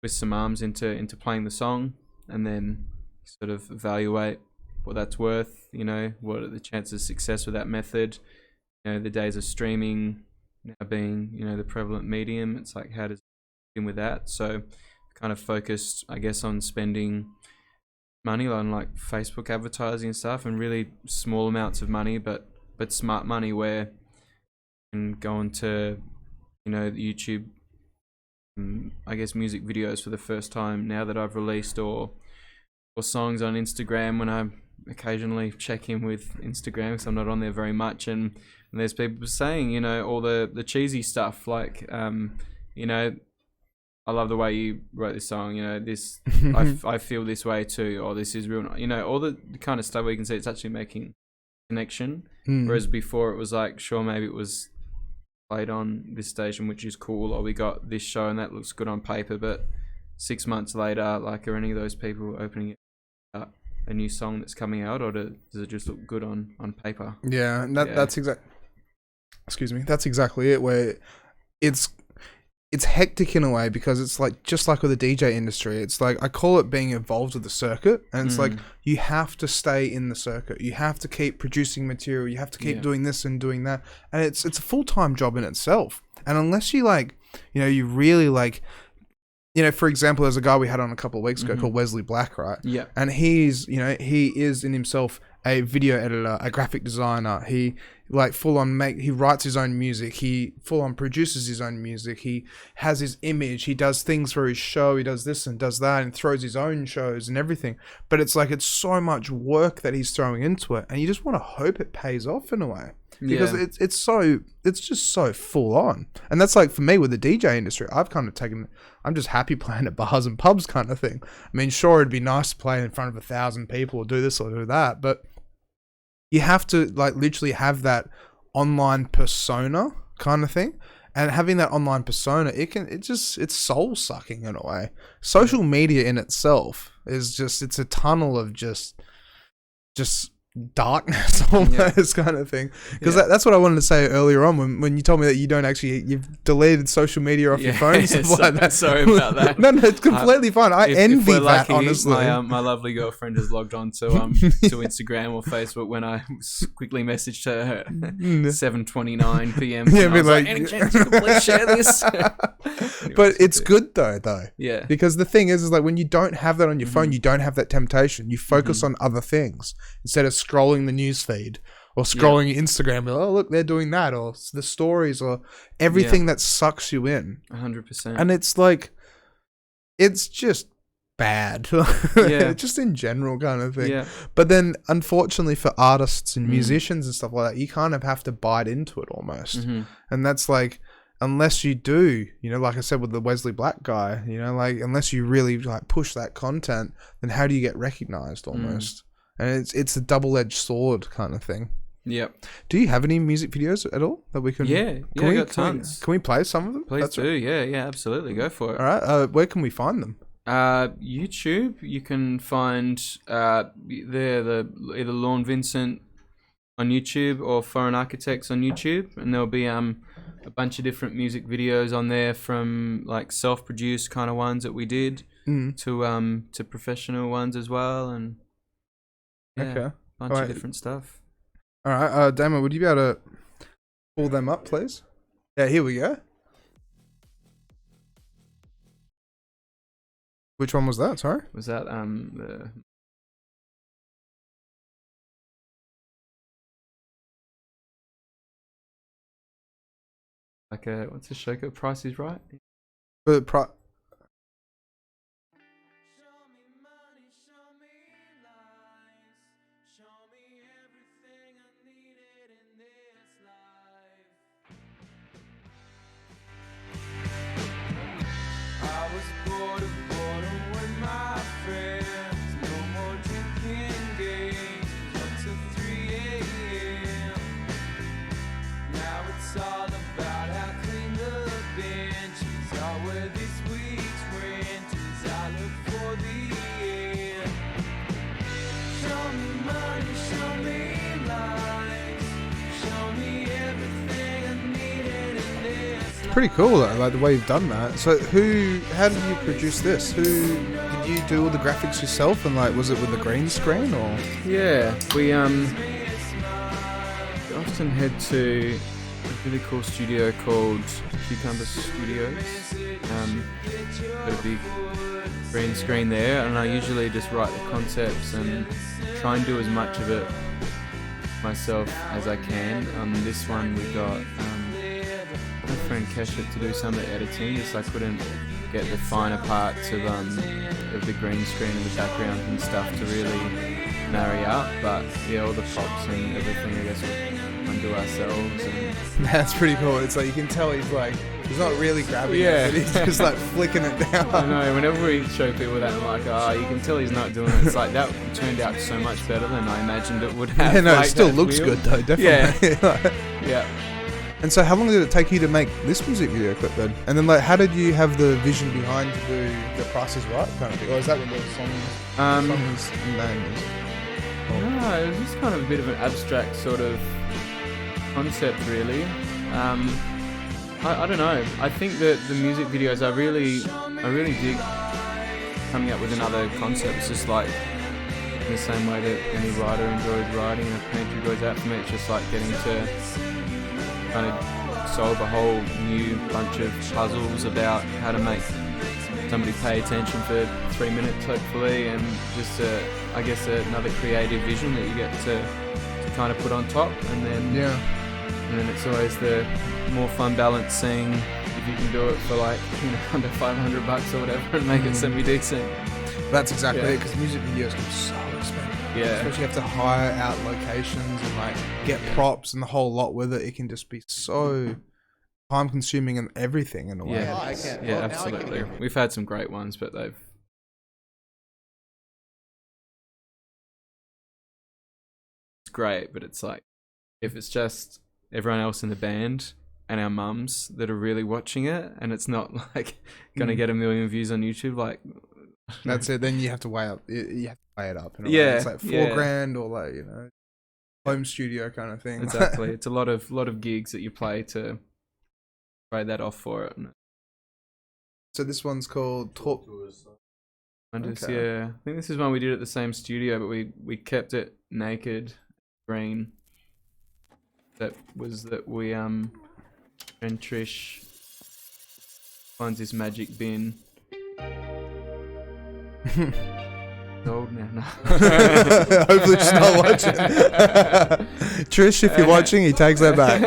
twist some arms into playing the song, and then sort of evaluate what that's worth, you know, what are the chances of success with that method. You know, the days of streaming now being, you know, the prevalent medium, it's like, how does it fit in with that? So kind of focused, I guess, on spending money on like Facebook advertising and stuff, and really small amounts of money, but smart money, where you can go into, you know, YouTube, I guess, music videos for the first time now that I've released, or songs on Instagram when I occasionally check in with Instagram, because I'm not on there very much, and there's people saying, you know, all the cheesy stuff, like, you know, I love the way you wrote this song, you know, this, I feel this way too, or this is real, you know, all the kind of stuff where you can see it's actually making connection. Whereas before it was like, sure, maybe it was played on this station, which is cool, or we got this show and that looks good on paper, but 6 months later, like, are any of those people opening up a new song that's coming out, or does it just look good on paper? Yeah, and that's that's exactly it, where it's hectic in a way, because it's like, just like with the DJ industry, it's like, I call it being involved with the circuit, and it's like, you have to stay in the circuit, you have to keep producing material, you have to keep doing this and doing that, and it's a full-time job in itself. And unless you, like, you know, you really, like, for example, there's a guy we had on a couple of weeks ago called Wesley Black, right? Yeah. And he's, he is in himself a video editor, a graphic designer. He he writes his own music. He full on produces his own music. He has his image. He does things for his show. He does this and does that and throws his own shows and everything. But it's like, it's so much work that he's throwing into it. And you just want to hope it pays off in a way. Because it's just so full on. And that's like, for me with the DJ industry, I'm just happy playing at bars and pubs kind of thing. I mean, sure, it'd be nice to play in front of 1,000 people or do this or do that, but you have to like literally have that online persona kind of thing. And having that online persona, it's soul sucking in a way. Social media in itself is it's a tunnel of just darkness almost kind of thing, because that's what I wanted to say earlier on when you told me that you've deleted social media off your phone and stuff like that. Sorry about that. No, it's completely fine. I envy that, lucky, honestly. My lovely girlfriend has logged on to Instagram or Facebook when I quickly messaged her 7:29 p.m. Yeah, I was like, any chance you could please share this? But it's good though. Yeah. Because the thing is like, when you don't have that on your phone, you don't have that temptation. You focus on other things instead of scrolling the news feed or scrolling Instagram. Oh, look, they're doing that, or the stories, or everything that sucks you in. 100%. And it's like, it's just bad. Just in general kind of thing. But then unfortunately for artists and musicians and stuff like that, you kind of have to bite into it almost. And that's like, unless you do, like I said with the Wesley Black guy, like unless you really like push that content, then how do you get recognized almost? And it's a double-edged sword kind of thing. Yep. Do you have any music videos at all that we can? I got tons. Can we play some of them? Please do. Right. Yeah, absolutely. Go for it. All right. Where can we find them? YouTube. You can find either Lorne Vincent on YouTube or Foreign Architects on YouTube, and there'll be a bunch of different music videos on there, from like self-produced kind of ones that we did to professional ones as well, and bunch of different stuff. All right, Damon, would you be able to pull them up, please? Yeah, here we go. Which one was that? Sorry, was that the? Like what's the show called? Price is Right. Pretty cool, like the way you've done that. So how did you produce this? Did you do all the graphics yourself, and like, was it with the green screen or? Yeah, we often head to a really cool studio called Cucumber Studios. Got a big green screen there, and I usually just write the concepts and try and do as much of it myself as I can. On this one we got my friend Kesha to do some of the editing, just I couldn't get the finer parts of the green screen and the background and stuff to really marry up, but all the props and everything I guess we'll undo ourselves. And that's pretty cool. It's like you can tell he's not really grabbing it, but he's just like flicking it down. I know, whenever we show people that, I'm like, you can tell he's not doing it. It's like, that turned out so much better than I imagined it would have. Yeah, no, it still looks good though, definitely. Yeah. And so how long did it take you to make this music video clip then? And then like, how did you have the vision behind to do the Price is Right kind of thing? Or is that what the song's name is? No, it was just kind of a bit of an abstract sort of concept really. I don't know. I think that the music videos, I really dig coming up with another concept. It's just like in the same way that any writer enjoys writing and a painter enjoys that. For me, it's just like getting to kind of solve a whole new bunch of puzzles about how to make somebody pay attention for 3 minutes hopefully, and just I guess another creative vision that you get to kind of put on top, and then it's always the more fun balance seeing if you can do it for like, you know, under $500 or whatever and make it semi-decent. That's exactly it, because music videos can be so expensive. Yeah. Especially you have to hire out locations and like get props and the whole lot with it. It can just be so time consuming and everything in a way. Yeah, absolutely. We've had some great ones, but it's great, but it's like, if it's just everyone else in the band and our mums that are really watching it, and it's not like gonna get 1 million views on YouTube, like that's it. Then you have to weigh up. You have to weigh it up. In a way. It's like $4,000 or like, you know, home studio kind of thing. Exactly. It's a lot of gigs that you play to trade that off for it. So this one's called Talk. Yeah, I think this is one we did at the same studio, but we kept it naked, green. That was that we and Trish finds this magic bin. Old now. No. Hopefully she's not watching. Trish, if you're watching, he takes that back.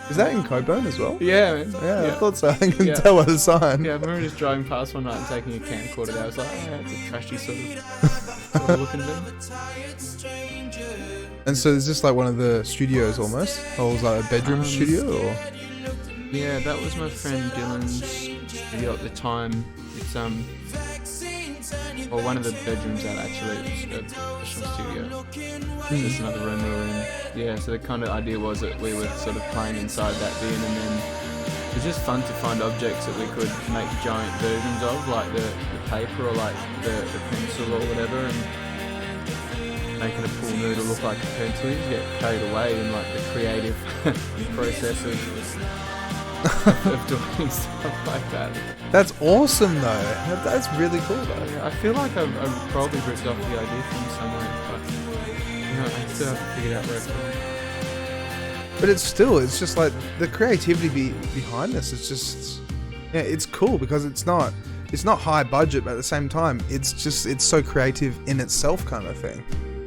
Is that in Coburn as well? Yeah, man. Yeah, I thought so. I can tell by the sign. Yeah, I remember just driving past one night and taking a camcorder there. I was like, it's a trashy sort of looking bin. And so is this like one of the studios almost? Or was like a bedroom studio? Or? Yeah, that was my friend Dylan's studio at the time. It's one of the bedrooms out actually. It was a professional studio. Just another room we were in. Yeah, so the kind of idea was that we were sort of playing inside that bin, and then it was just fun to find objects that we could make giant versions of, like the paper or like the pencil or whatever, and making a pool noodle look like a pencil. You just get carried away in like the creative process of doing stuff like that. That's awesome though. That's really cool though. Yeah, I feel like I've probably ripped off the idea from somewhere, but you know, I still haven't figured out where it's from. But it's just like the creativity behind this. It's just, it's cool because it's not high budget, but at the same time, it's so creative in itself kind of thing.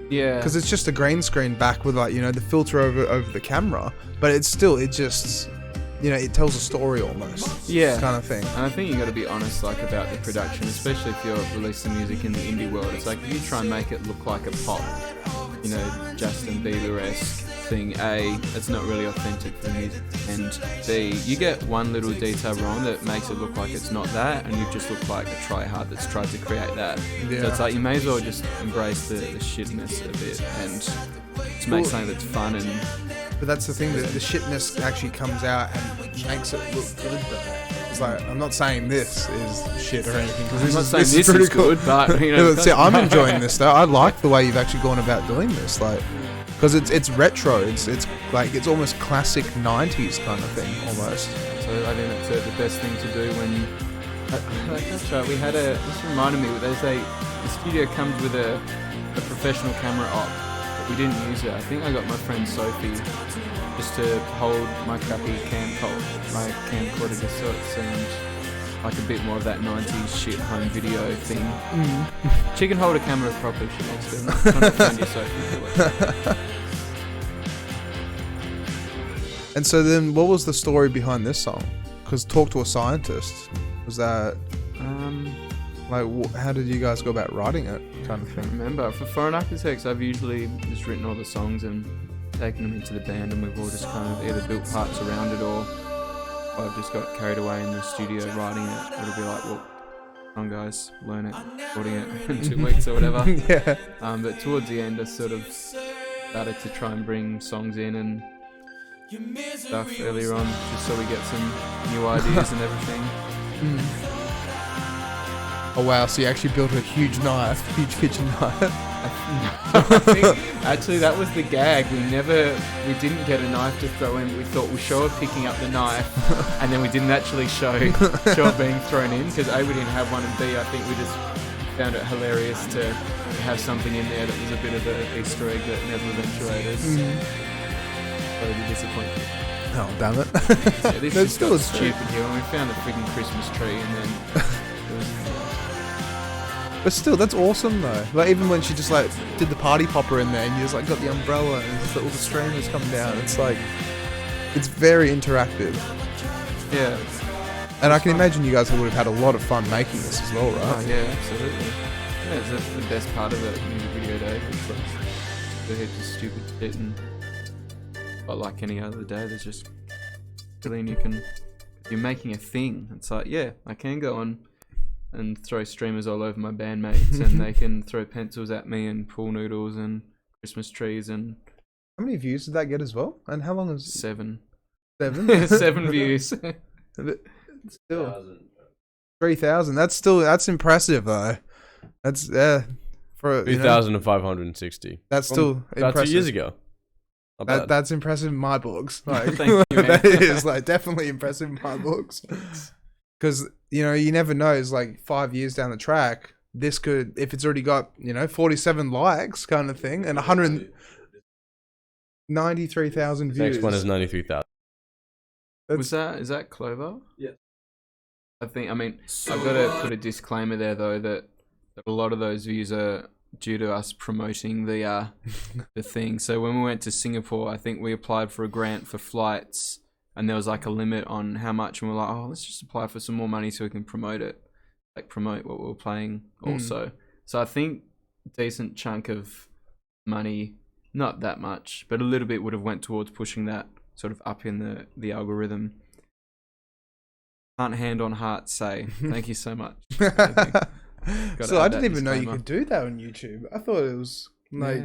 Yeah. Because it's just a green screen back with like, you know, the filter over the camera, but it just, you know, it tells a story almost. Yeah. Kind of thing. And I think you got to be honest, like, about the production, especially if you're releasing music in the indie world. It's like, if you try and make it look like a pop, you know, Justin Bieber-esque thing, A, it's not really authentic for music, and B, you get one little detail wrong that makes it look like it's not that, and you just look like a try-hard that's tried to create that. Yeah. So it's like, you may as well just embrace the shitness a bit and just make something that's fun. And but that's the thing, that the shitness actually comes out and makes it look good though. It's like, I'm not saying this is shit or anything, because this is pretty cool. Good, but you know, see, I'm enjoying this though. I like the way you've actually gone about doing this, like, because it's retro. It's like, it's almost classic 90s kind of thing almost. So I think that's the best thing to do when. That's right. We had this reminded me. The studio comes with a professional camera op. We didn't use it. I think I got my friend Sophie just to hold my crappy camcorder just so it seemed like a bit more of that 90s shit home video thing. She can hold a camera properly, she wants to. I'm trying to find you, Sophie. And so then what was the story behind this song? Because Talk to a Scientist, was that... like, how did you guys go about writing it, kind of thing? I remember, for Foreign Architects, I've usually just written all the songs and taken them into the band, and we've all just kind of either built parts around it, or I've just got carried away in the studio writing it. It'll be like, well, come on guys, learn it, recording it in 2 weeks or whatever. Yeah. But towards the end, I sort of started to try and bring songs in and stuff earlier on, just so we get some new ideas and everything. Oh wow, so you actually built a huge kitchen knife. Actually, that was the gag. We didn't get a knife to throw in. We thought we'll show her picking up the knife, and then we didn't actually show it being thrown in, because A, we didn't have one, and B, I think we just found it hilarious to have something in there that was a bit of an Easter egg that never eventuated. Probably disappointing. Oh, damn it. Yeah, this is still stupid here when we found the freaking Christmas tree and then... But still, that's awesome though. Like even when she just like did the party popper in there and you just like got the umbrella and just all the streamers come down. It's like, it's very interactive. Yeah. And I can imagine you guys would have had a lot of fun making this as well, right? Oh yeah, absolutely. Yeah, it's the best part of the music video day. It's like, they're just stupid shit and... But like any other day, there's just... Feeling you're making a thing. It's like, yeah, I can go on and throw streamers all over my bandmates and they can throw pencils at me and pool noodles and Christmas trees and... How many views did that get as well? And how long is... 7. 7? 7 views. Still 3,000. That's impressive though. That's for 3,560. That's still about impressive. 2 years ago. That's impressive in my books. Like, Thank you, man. That is like definitely impressive in my books. Because you never know. It's like 5 years down the track, this could, if it's already got 47 likes, kind of thing, and 193,000 views. Next one is 93,000. Is that Clover? Yeah. I've got to put a disclaimer there though that a lot of those views are due to us promoting the thing. So when we went to Singapore, I think we applied for a grant for flights, and there was like a limit on how much, and we're like, oh, let's just apply for some more money so we can promote it, like promote what we're playing also. So I think a decent chunk of money, not that much, but a little bit would have went towards pushing that sort of up in the algorithm. Can't hand on heart say thank you so much. So I didn't even know you could do that on YouTube. I thought it was like,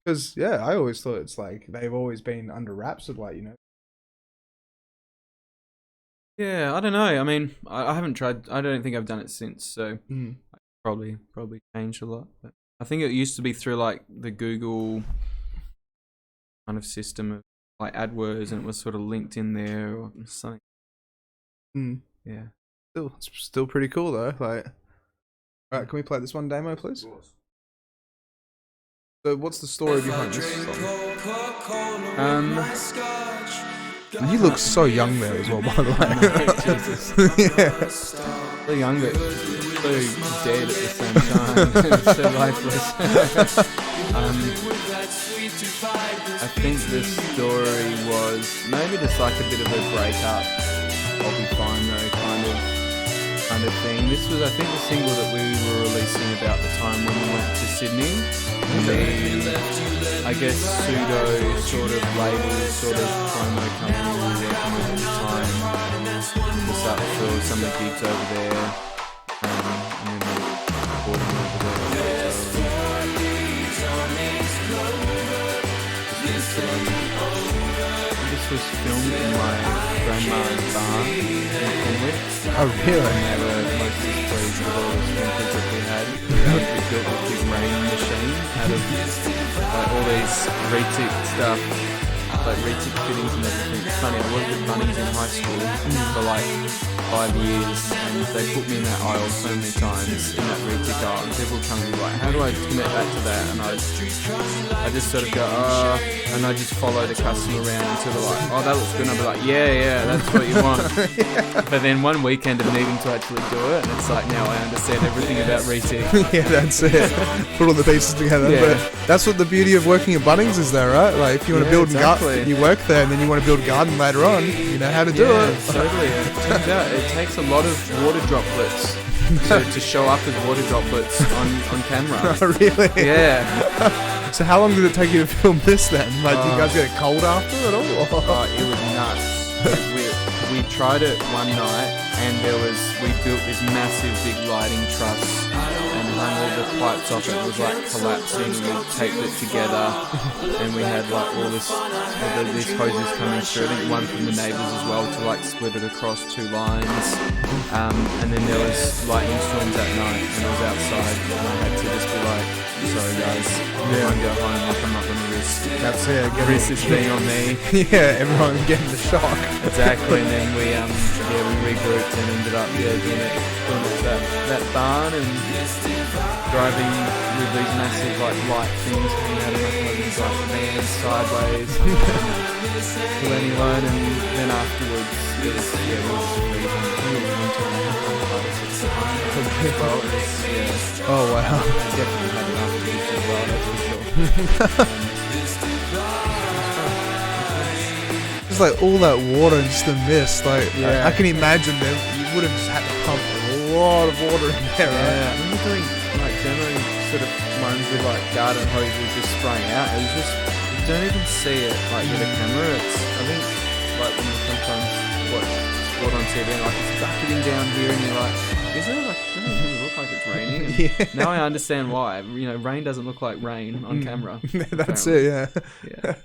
because I always thought it's like they've always been under wraps of like Yeah, I don't know. I mean, I haven't tried. I don't think I've done it since, so probably changed a lot. But I think it used to be through like the Google kind of system of like AdWords, and it was sort of linked in there or something. Yeah. It's still pretty cool though. Like, all right, can we play this one demo, please? Of course. So, what's the story behind this song? You look so young there as well, by the way. Jesus. Yeah. So young, but so dead at the same time. So lifeless. I think the story was maybe just like a bit of a breakup. I'll be fine though, kind of thing. This was, I think, the single that we were releasing about the time when we went to Sydney. And I guess pseudo sort of label, sort of promo company we were working with at the time. Just up for some of the gigs over there. And then we recording over there. This was filmed in my grandma's barn in Cornwall. Oh, really? And they were mostly pleased with all the sprinklers that we had. We built a big rain machine out of all these retic stuff, like retic fittings and everything. It's funny, I worked with Bunnings in high school for like 5 years, and they put me in that aisle so many times, in that retic aisle, and people come to me like, how do I connect that to that? And I just sort of go, and I just follow the customer around until they're like, oh, that looks good, and I'll be like, yeah, that's what you want. But then one weekend of needing to actually do it, and it's like, now I understand everything about retic. Yeah, that's it. Put all the pieces together. Yeah. But that's what the beauty of working at Bunnings is there, right? Like, if you want to build a garden, you work there, and then you want to build a garden later on, you know how to do it. Totally. It turns out it takes a lot of water droplets to show up as water droplets on camera. Oh, really? Yeah. So how long did it take you to film this then? Like, did you guys get cold after it all? Oh, it was nuts. We tried it one night, and we built this massive big lighting truss and hung all the pipes off it. It was like collapsing. We taped it together, and we had like all these hoses coming through. I think one from the neighbours as well to like split it across 2 lines. And then there was lightning storms that night, and I was outside, and I had to just be like, sorry guys, everyone go home, like I'm not going to risk. That's it. Risk is being on me. Yeah, everyone getting the shock. Exactly, and then we regrouped and ended up doing that barn, and driving with these massive like light things coming out of one of these like vans sideways, learning alone, and then afterwards it was Oh wow! I definitely had enough of it as well. That's for sure. It's like all that water and just the mist. Like I can imagine them. You would have just had to pump a lot of water in there, right? Yeah, when you're doing like generally sort of ones with like garden hoses just spraying out, it was just you don't even see it like with a camera. It's I think like when you sometimes watch sport on TV, like it's bucketing down here, and you're like, is it like? It doesn't really look like it's raining. And now I understand why. You know, rain doesn't look like rain on camera. That's it. Yeah.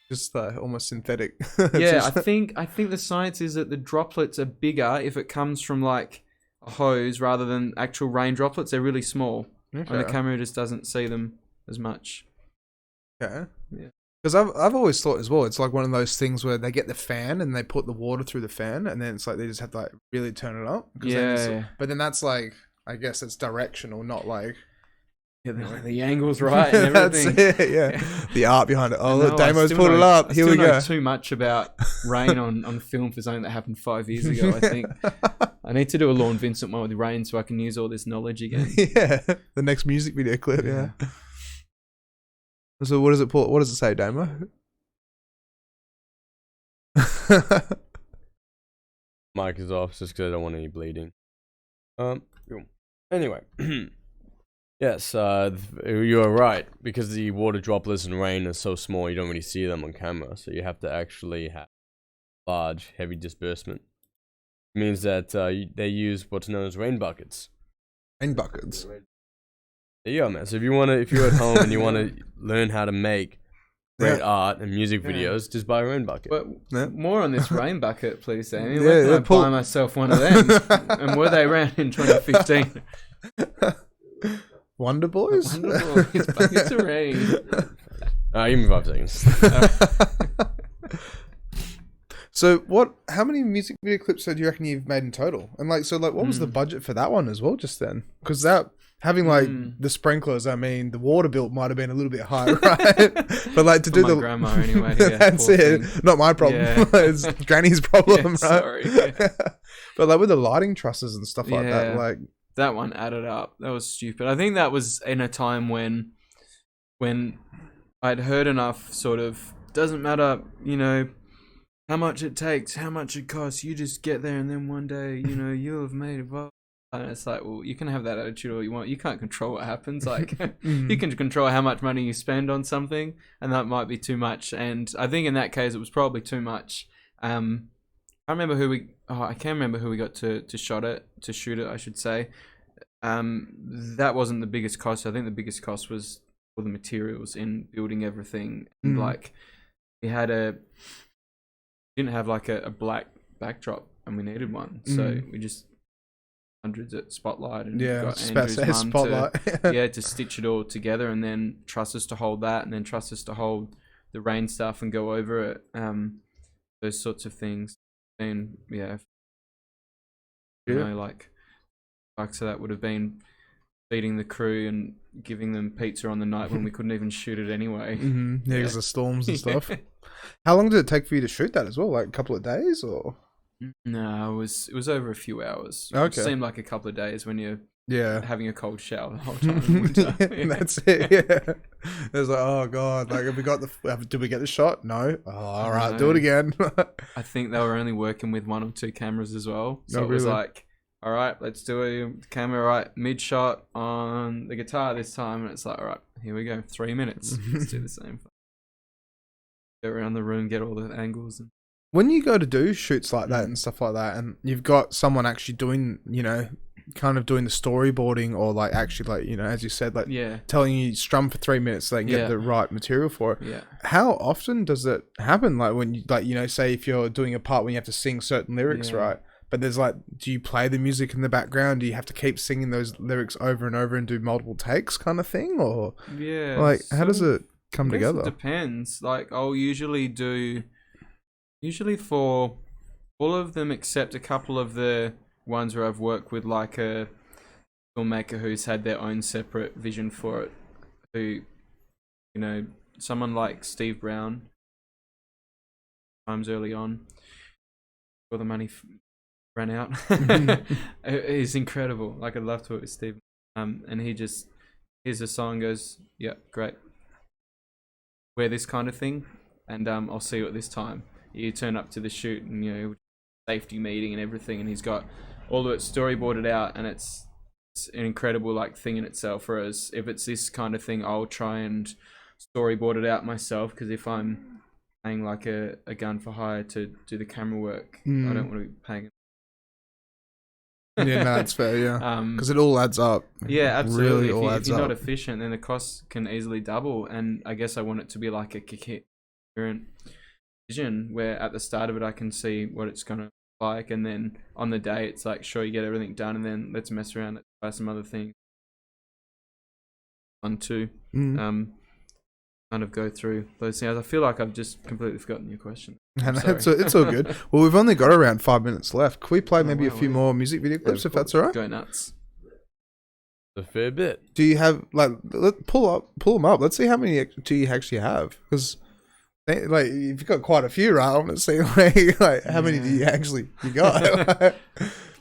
Just almost synthetic. Yeah, I think the science is that the droplets are bigger if it comes from like a hose rather than actual rain droplets. They're really small, and the camera just doesn't see them as much. Okay. Yeah. Because I've always thought as well, it's like one of those things where they get the fan and they put the water through the fan, and then it's like they just have to like really turn it up. Yeah. But then that's like, I guess it's directional, not like. Yeah, the angle's right and everything. That's it, yeah. The art behind it. Oh, look, Damo's pulled it up. Here we go. I still know too much about rain on film for something that happened 5 years ago, I think. I need to do a Lorne Vincent one with rain so I can use all this knowledge again. Yeah, the next music video clip, yeah. So what does it pull? What does it say, Damo? Mic is off just because I don't want any bleeding. Anyway. Yes, you are right, because the water droplets and rain are so small you don't really see them on camera, so you have to actually have large, heavy disbursement. It means that they use what's known as rain buckets. Rain buckets? There you go, man. So if you're at home and you want to learn how to make great art and music videos, just buy a rain bucket. But more on this rain bucket, please, Sammy. Where can I buy myself one of them? And were they around in 2015? Wonder Boys? Wonder Boys, buckets of rain. Give me 5 seconds. So how many music video clips do you reckon you've made in total? And what was the budget for that one as well just then? Because having the sprinklers, I mean, the water bill might have been a little bit high, right? But like to do my grandma anyway. Yeah, that's it. Thing. Not my problem. Yeah. It's Granny's problem, right? Sorry. Yeah. But like with the lighting trusses and stuff like that, like that one added up. That was stupid. I think that was in a time when I'd heard enough sort of, doesn't matter, you know, how much it takes, how much it costs, you just get there and then one day, you know, you'll have made it. And it's like, well, you can have that attitude all you want. You can't control what happens. Like, you can control how much money you spend on something, and that might be too much. And I think in that case, it was probably too much. I remember I can't remember who we got to shoot it, I should say. That wasn't the biggest cost. I think the biggest cost was all the materials in building everything. And like, we didn't have like a black backdrop, and we needed one. So we just hundreds at Spotlight, and got Andrew's mum Spotlight. to stitch it all together, and then trusses to hold that, and then trusses to hold the rain stuff and go over it. Those sorts of things. And you know, like bucks of that would have been feeding the crew and giving them pizza on the night when we couldn't even shoot it anyway. Because of storms and stuff. How long did it take for you to shoot that as well? Like a couple of days, or? No, it was over a few hours. Okay. It seemed like a couple of days when you're having a cold shower the whole time in winter. That's it. Yeah. It was like, oh god, like did we get the shot? No. Oh, all right, do it again. I think they were only working with 1 or 2 cameras as well. So it was like, all right, let's do a camera right mid shot on the guitar this time, and it's like, all right, here we go, 3 minutes. Let's do the same. Go around the room, get all the angles. When you go to do shoots like that and stuff like that, and you've got someone actually doing, you know, kind of doing the storyboarding, or like actually, like, you know, as you said, like telling you strum for 3 minutes so they can get the right material for it. Yeah. How often does it happen? Like when you, like, you know, say if you're doing a part when you have to sing certain lyrics, right? But there's like, do you play the music in the background? Do you have to keep singing those lyrics over and over and do multiple takes kind of thing? Or like, how does it come together? It depends. Like, I'll usually for all of them except a couple of the ones where I've worked with like a filmmaker who's had their own separate vision for it. Who, you know, someone like Steve Brown, times early on, before the money ran out. He's incredible. Like, I'd love to work with Steve. And he just hears a song, goes, yeah, great. Wear this kind of thing, and I'll see you at this time. You turn up to the shoot, and you know, safety meeting and everything, and he's got all of it storyboarded out, and it's an incredible like thing in itself. Whereas if it's this kind of thing, I'll try and storyboard it out myself, because if I'm paying like a gun for hire to do the camera work, I don't want to be paying. Yeah, no, that's fair. Yeah, because it all adds up. Yeah, absolutely. Really if you're not efficient, then the costs can easily double. And I guess I want it to be like a coherent vision, where at the start of it I can see what it's gonna like, and then on the day it's like, sure, you get everything done, and then let's mess around, let's try some other things. One, two. Kind of go through those things. I feel like I've just completely forgotten your question. It's all good. Well, we've only got around 5 minutes left. Can we play maybe a few more music video clips, if that's all right? Go nuts. A fair bit. Do you have pull them up? Let's see how many do you actually have, because like you've got quite a few, right? I want to see like how many do you got?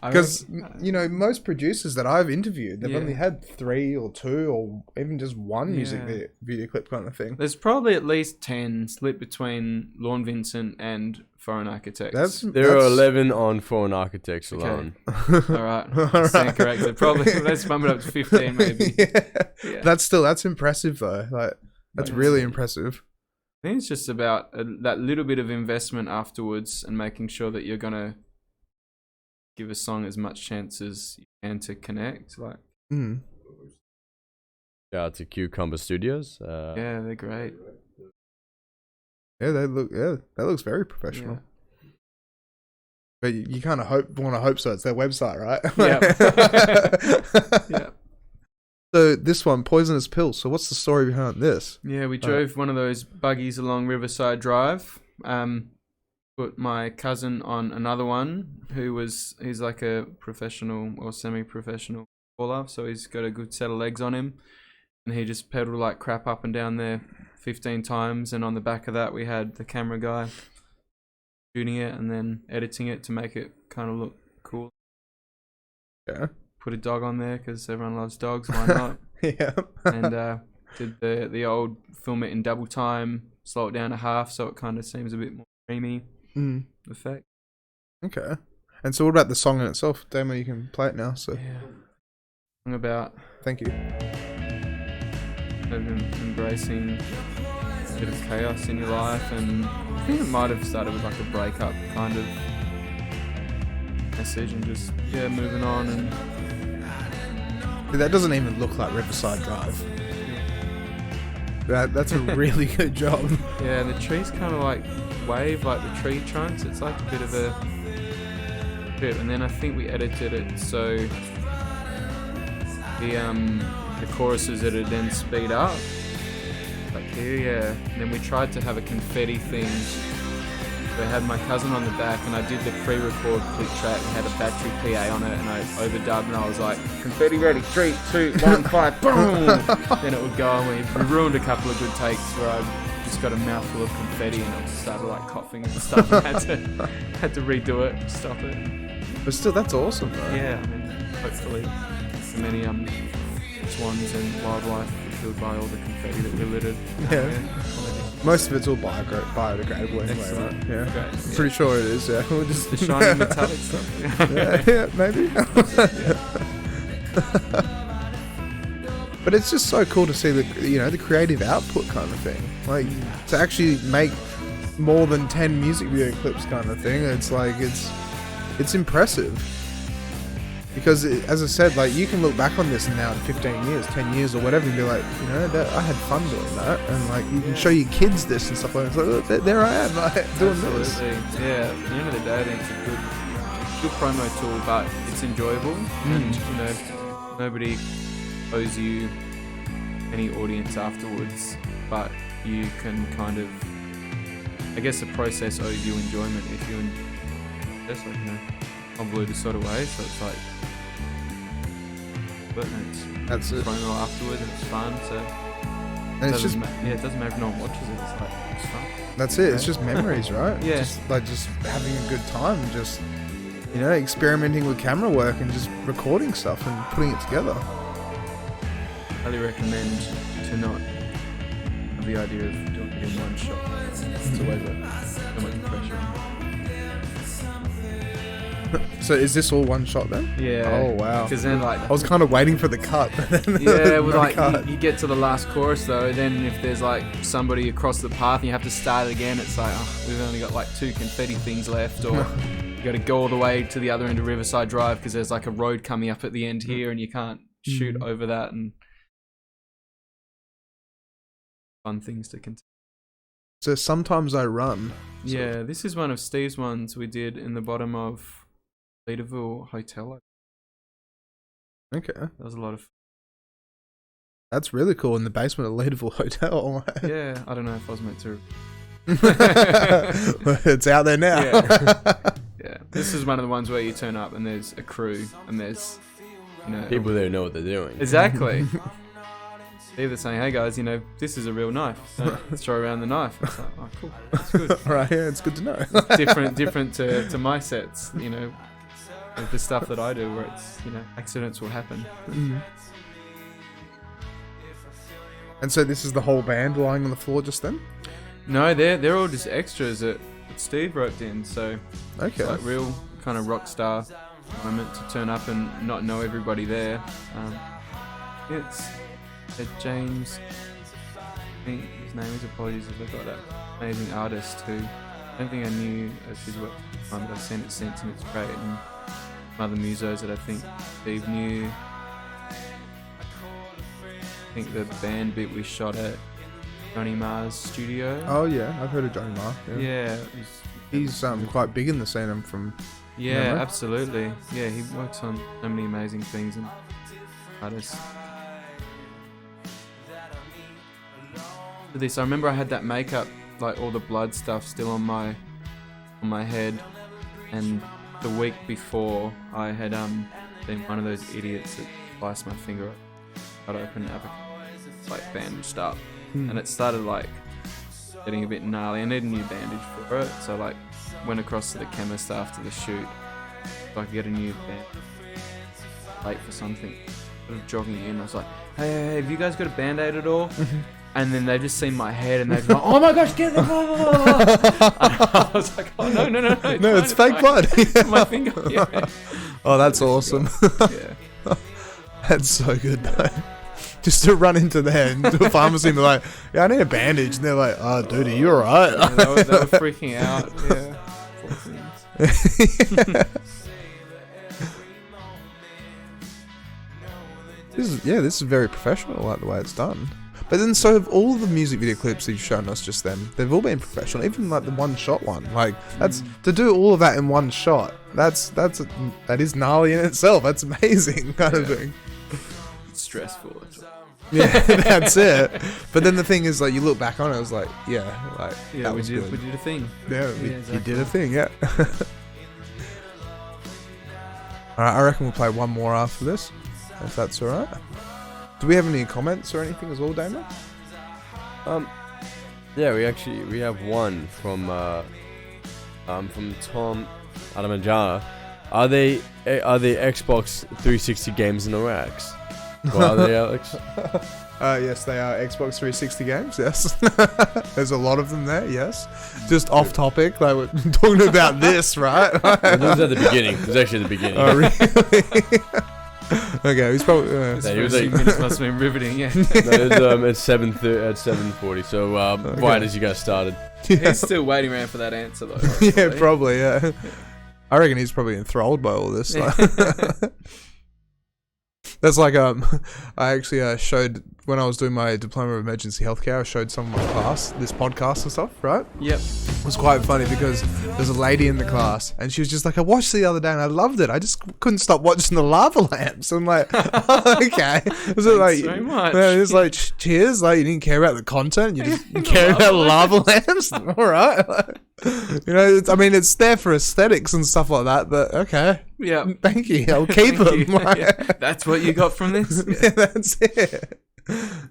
Because you know, most producers that I've interviewed, they've only had 3 or 2 or even just one music video clip kind of thing. There's probably at least 10 split between Lorne Vincent and Foreign Architects. There are 11 on Foreign Architects alone. Okay. All right. Stand corrected. Probably let's bump it up to 15 maybe. Yeah. That's impressive though. Like that's really impressive. I think it's just about that little bit of investment afterwards, and making sure that you're gonna give a song as much chance as you can to connect. Like, shout out to Cucumber Studios. Yeah, they're great. Yeah, that looks very professional. Yeah. But you kind of want to hope so. It's their website, right? Yeah. Yeah. So this one, Poisonous Pill. So what's the story behind this? Yeah, we drove one of those buggies along Riverside Drive. Put my cousin on another one, he's like a professional or semi-professional baller, so he's got a good set of legs on him, and he just pedaled like crap up and down there 15 times, and on the back of that we had the camera guy shooting it and then editing it to make it kind of look cool. Yeah. Put a dog on there because everyone loves dogs, why not? Yeah. And did the old film it in double time, slow it down to half so it kind of seems a bit more dreamy effect. Okay. And so what about the song in itself? Damo, you can play it now. So Song about thank you. Embracing a bit of chaos in your life, and I think it might have started with like a breakup kind of message, and just moving on. And that doesn't even look like Riverside Drive. That's a really good job. Yeah, the trees kind of like wave like the tree trunks. It's like a bit of a trip, and then I think we edited it so the choruses it'd then speed up. Like here, and then we tried to have a confetti theme. So I had my cousin on the back, and I did the pre-record click track and had a battery PA on it, and I overdubbed, and I was like, confetti ready, 3, 2, 1, 5, boom! Then it would go, and we ruined a couple of good takes where I just got a mouthful of confetti and it started like coughing and stuff, and had to redo it, stop it. But still, that's awesome though. Yeah, I mean, hopefully many swans and wildlife were killed by all the confetti that we littered. Most of it's all biodegradable anyway, right? Yeah. Great. I'm pretty sure it is, yeah. We'll just The shiny metallic stuff. yeah, maybe. But it's just so cool to see the creative output kind of thing. Like to actually make more than 10 music video clips kind of thing. It's like it's impressive. Because as I said, like you can look back on this now in 15 years, 10 years or whatever and be like, I had fun doing that, and like you can show your kids this and stuff like that. It's like, there I am, like doing this. Yeah, at the end of the day, I think it's a good promo tool, but it's enjoyable, and nobody owes you any audience afterwards, but you can kind of, I guess the process owes you enjoyment if you convoluted sort of way, so it's like but it's That's it. thrown all afterwards, and it's fun. So And it's just it doesn't matter if no one watches it. It's like it's fun. that's it. It's just memories, right? Yeah. Just having a good time, just experimenting with camera work and just recording stuff and putting it together. Highly recommend to not have the idea of doing it in one shot. It's always so much pressure. So is this all one shot then? Yeah. Oh wow. Because then I was kind of waiting for the cut. But then yeah, no well, like cut. you get to the last chorus though, then if there's like somebody across the path and you have to start it again, it's like, oh, we've only got like 2 confetti things left, or you got to go all the way to the other end of Riverside Drive because there's like a road coming up at the end here and you can't shoot over that, and fun things to continue. So sometimes I run. Yeah, this is one of Steve's ones we did in the bottom of Leaderville Hotel. Okay. That was a lot of That's really cool, in the basement of Leaderville Hotel. yeah, I don't know if I was meant to. It's out there now. Yeah, this is one of the ones where you turn up and there's a crew and there's People there know what they're doing. Exactly. Either saying, hey guys, this is a real knife. Don't throw around the knife. It's like, oh cool, that's good. Right, yeah, it's good to know. It's different to my sets, of the stuff that I do where it's, accidents will happen. And so this is the whole band lying on the floor just then? No, they're all just extras that Steve roped in, so Okay. it's like real kind of rock star moment to turn up and not know everybody there. It's James, I think his name is, apologies if I got that, amazing artist who I don't think I knew as his work at the time, but I've seen it since and it's great, and some other musos that I think Steve knew. I think the band bit we shot at Johnny Marr's studio. Oh yeah, I've heard of Johnny Marr. Yeah. He's quite big in the scene. I'm from. Yeah, memory. absolutely. Yeah, he works on so many amazing things and artists. For this, I remember I had that makeup, like all the blood stuff still on my head, and the week before I had been one of those idiots that sliced my finger up, cut open, have it like bandaged up, and it started like getting a bit gnarly. I need a new bandage for it, so like went across to the chemist after the shoot so I could get a new bandage. Late for something, sort of jogging in, I was like, hey, have you guys got a band-aid at all? And then they just seen my head and they're like, oh my gosh, get the I was like, oh no, No, it's fake blood. My finger. Yeah. Oh, that's awesome. Yeah. That's so good though. Just to run into there and to a pharmacy and be like, yeah, I need a bandage. And they're like, oh, dude, are you alright? Yeah, they were freaking out. Yeah. Poor things. This is very professional, like the way it's done. But then, so have all the music video clips that you've shown us just then, they've all been professional, even like the one shot one. Like, that's to do all of that in one shot. That is gnarly in itself. That's amazing kind of thing. It's stressful. Yeah, that's it. But then the thing is, like, you look back on it, it was like, that was good. We did a thing. Yeah, exactly. you did a thing, yeah. Alright, I reckon we'll play one more after this, if that's alright. Do we have any comments or anything as well, Damon? Yeah, we have one from Tom Adamajana. Are they Xbox 360 games in the racks? Well, are they, Alex? Yes, they are Xbox 360 games, yes. There's a lot of them there, yes. Just off topic, like we're talking about this, right? It was at the beginning. It was actually at the beginning. Oh, really? Okay, he's probably... He was like, minutes must have been riveting, yeah. No, it's at 7:40, so right as you guys started. He's still waiting around for that answer, though. Yeah, probably, yeah. I reckon he's probably enthralled by all this. Like. That's like I actually showed when I was doing my diploma of emergency healthcare, I showed some of my class this podcast and stuff, right? Yep. It was quite funny because there's a lady in the class and she was just like, I watched it the other day and I loved it. I just couldn't stop watching the lava lamps. I'm like, oh, okay. Was it like, so much. it was like, cheers, like you didn't care about the content, you just care about lava lamps. All right. You know, it's there for aesthetics and stuff like that, but okay. Yeah. Thank you. I'll keep them. Yeah. That's what you got from this? Yeah, that's it.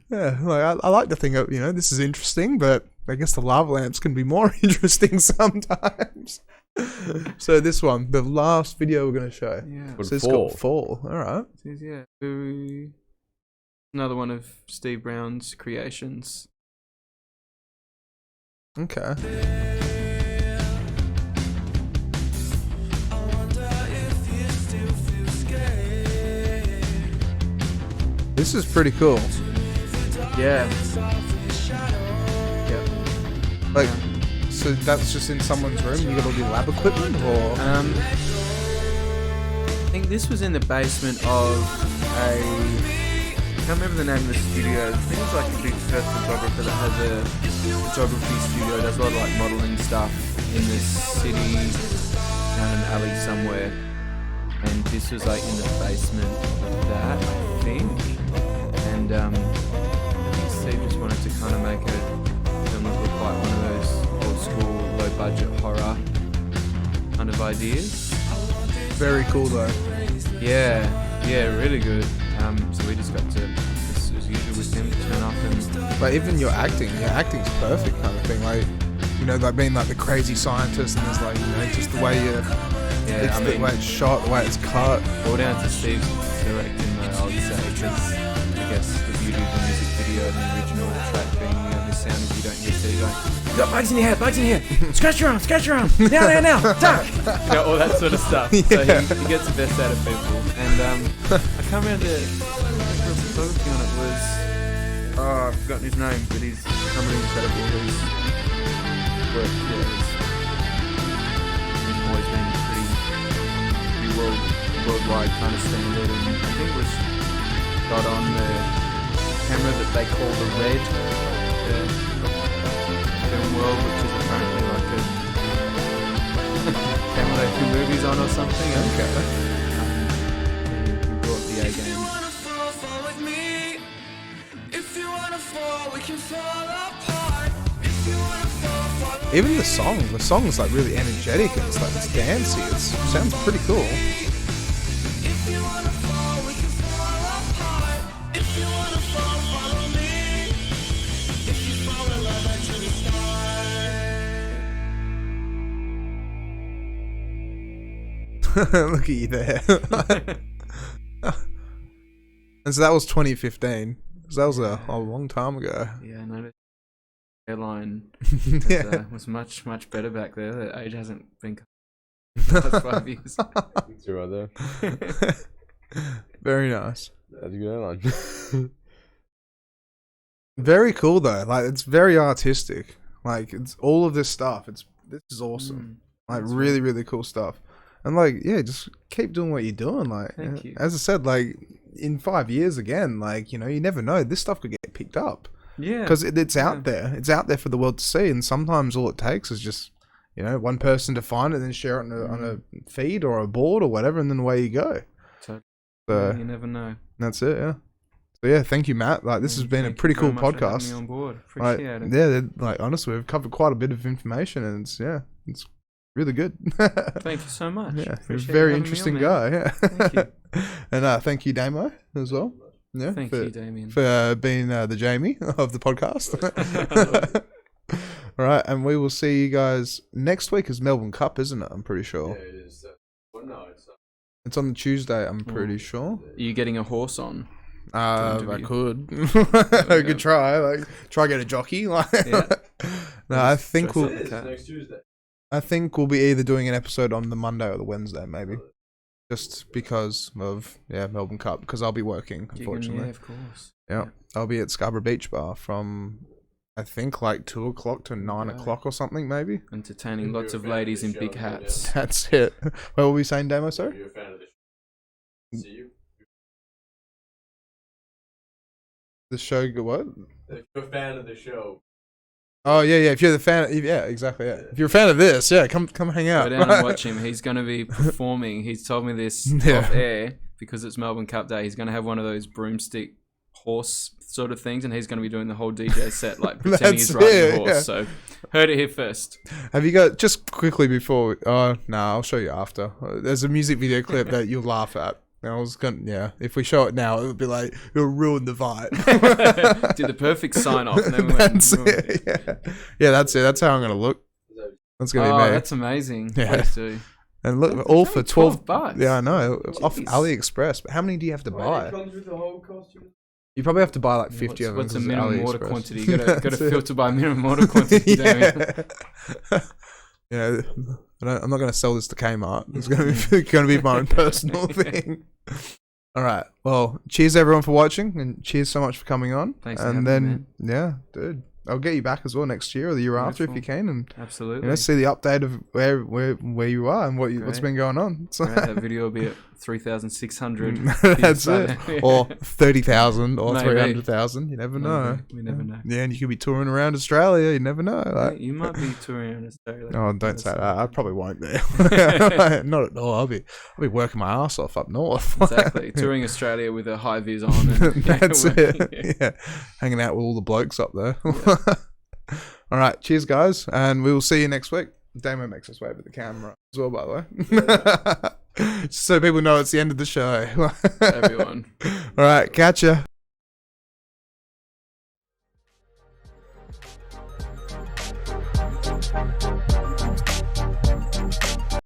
Yeah, like I like to think of, this is interesting, but I guess the lava lamps can be more interesting sometimes. So this one, the last video we're going to show. Yeah. So it's got Fall. All right. Yeah. Another one of Steve Brown's creations. Okay. This is pretty cool. Yeah. Yep. Like, so that's just in someone's room? You got all the lab equipment, or? I think this was in the basement of I can't remember the name of the studio. I think it's like a big Perth photographer that has a photography studio. Does a lot of like modelling stuff in the city, down an alley somewhere. And this was like in the basement of that, I think. And I think Steve just wanted to kind of make it almost look like one of those old school, low budget horror kind of ideas. Very cool though. Yeah, really good. So we just got to, as usual with him, turn up and... Like even your acting's perfect kind of thing. Like, like being like the crazy scientist and there's like, just the way you... Yeah, the way it's shot, the way it's cut. All down to Steve's directing though, I would say, because I guess the beauty of the music video and the original track being, the sound is you don't hear Steve going, you got bugs in your head, scratch your arm, now, duck! All that sort of stuff. Yeah. So he gets the best out of people. And I can't remember the photography on it was, I've forgotten his name, but he's somebody incredible. His work, he's always been pretty worldwide kind of standard, and I think it was got on the camera that they call the Red, the film world, which is apparently like a camera they film movies on or something. Okay. He brought the A game. Even the song's like really energetic and it's like it's dancey. It sounds pretty cool. Look at you there. And so that was 2015. So that was a long time ago. Yeah, I noticed. Airline was much better back there. The age hasn't been the last 5 years. You're right there. Very nice. That's a good airline. Very cool though. Like it's very artistic. Like it's all of this stuff. This is awesome. Like really, really cool stuff. And like, yeah, just keep doing what you're doing. Like, thank you. As I said, like in 5 years again, like you never know. This stuff could get picked up. Yeah, because it's out there. It's out there for the world to see, and sometimes all it takes is just one person to find it and then share it on a feed or a board or whatever, and then away you go. So you never know. That's it. Yeah. So yeah, thank you, Matt. Like this has been a pretty cool podcast. Me on board. Appreciate it. Yeah, like honestly, we've covered quite a bit of information, and it's really good. Thank you so much. Yeah, you're a very interesting guy. Yeah. Thank you. And thank you, Damo, as well. Yeah, thank you, Damien, for being the Jamie of the podcast. All right, and we will see you guys next week. Is Melbourne Cup, isn't it? I'm pretty sure. Yeah, it is. Well, no, it's on the Tuesday. I'm pretty sure. Are you getting a horse on? I could. I could try. Try get a jockey. No, I think next Tuesday. I think we'll be either doing an episode on the Monday or the Wednesday, maybe. Just because of Melbourne Cup, because I'll be working, unfortunately. Yeah, of course. Yeah, I'll be at Scarborough Beach Bar from I think like 2 o'clock to 9 o'clock or something, maybe. Entertaining lots of ladies in big hats. That's it. What were we saying, Damo? Sorry. You're a fan of the show. See you. The show, what? If you're a fan of the show. Oh yeah. If you're the fan, yeah, exactly. Yeah. If you're a fan of this, yeah, come hang out. Go down and watch him. He's going to be performing. He's told me this off air because it's Melbourne Cup Day. He's going to have one of those broomstick horse sort of things, and he's going to be doing the whole DJ set, like pretending he's riding a horse. Yeah. So, heard it here first. Have you got, just quickly before? Oh no, I'll show you after. There's a music video clip that you'll laugh at. I was gonna, if we show it now, it would be like, it'll ruin the vibe. Did the perfect sign off. And then that's it. Yeah, that's it. That's how I'm gonna look. That's gonna be me. That's amazing. Yeah. Please do. And look, all for 12 bucks. Yeah, I know. Off AliExpress. But how many do you have to buy? It comes with the whole costume. You probably have to buy like 50 of them. What's the minimum order quantity? You got to filter by minimum order quantity. Yeah, I'm not going to sell this to Kmart. It's going to be my own personal thing. All right. Well, cheers everyone for watching, and cheers so much for coming on. Thanks. And then, dude, I'll get you back as well next year or the year after if you can, and absolutely, see the update of where you are and what's been going on. So that video will be at 3,600. That's it, or 30,000 or 300,000. You never know. We never know. Yeah, and you could be touring around Australia. You never know. Like, you might be touring around Australia. Oh, don't say that. I probably won't be. Not at all. I'll be working my ass off up north. Exactly, touring Australia with a high vis on. And, that's it. Yeah, hanging out with all the blokes up there. All right, cheers, guys, and we will see you next week. Damo makes us wave at the camera as well, by the way. So people know it's the end of the show. Everyone. All right, catch ya.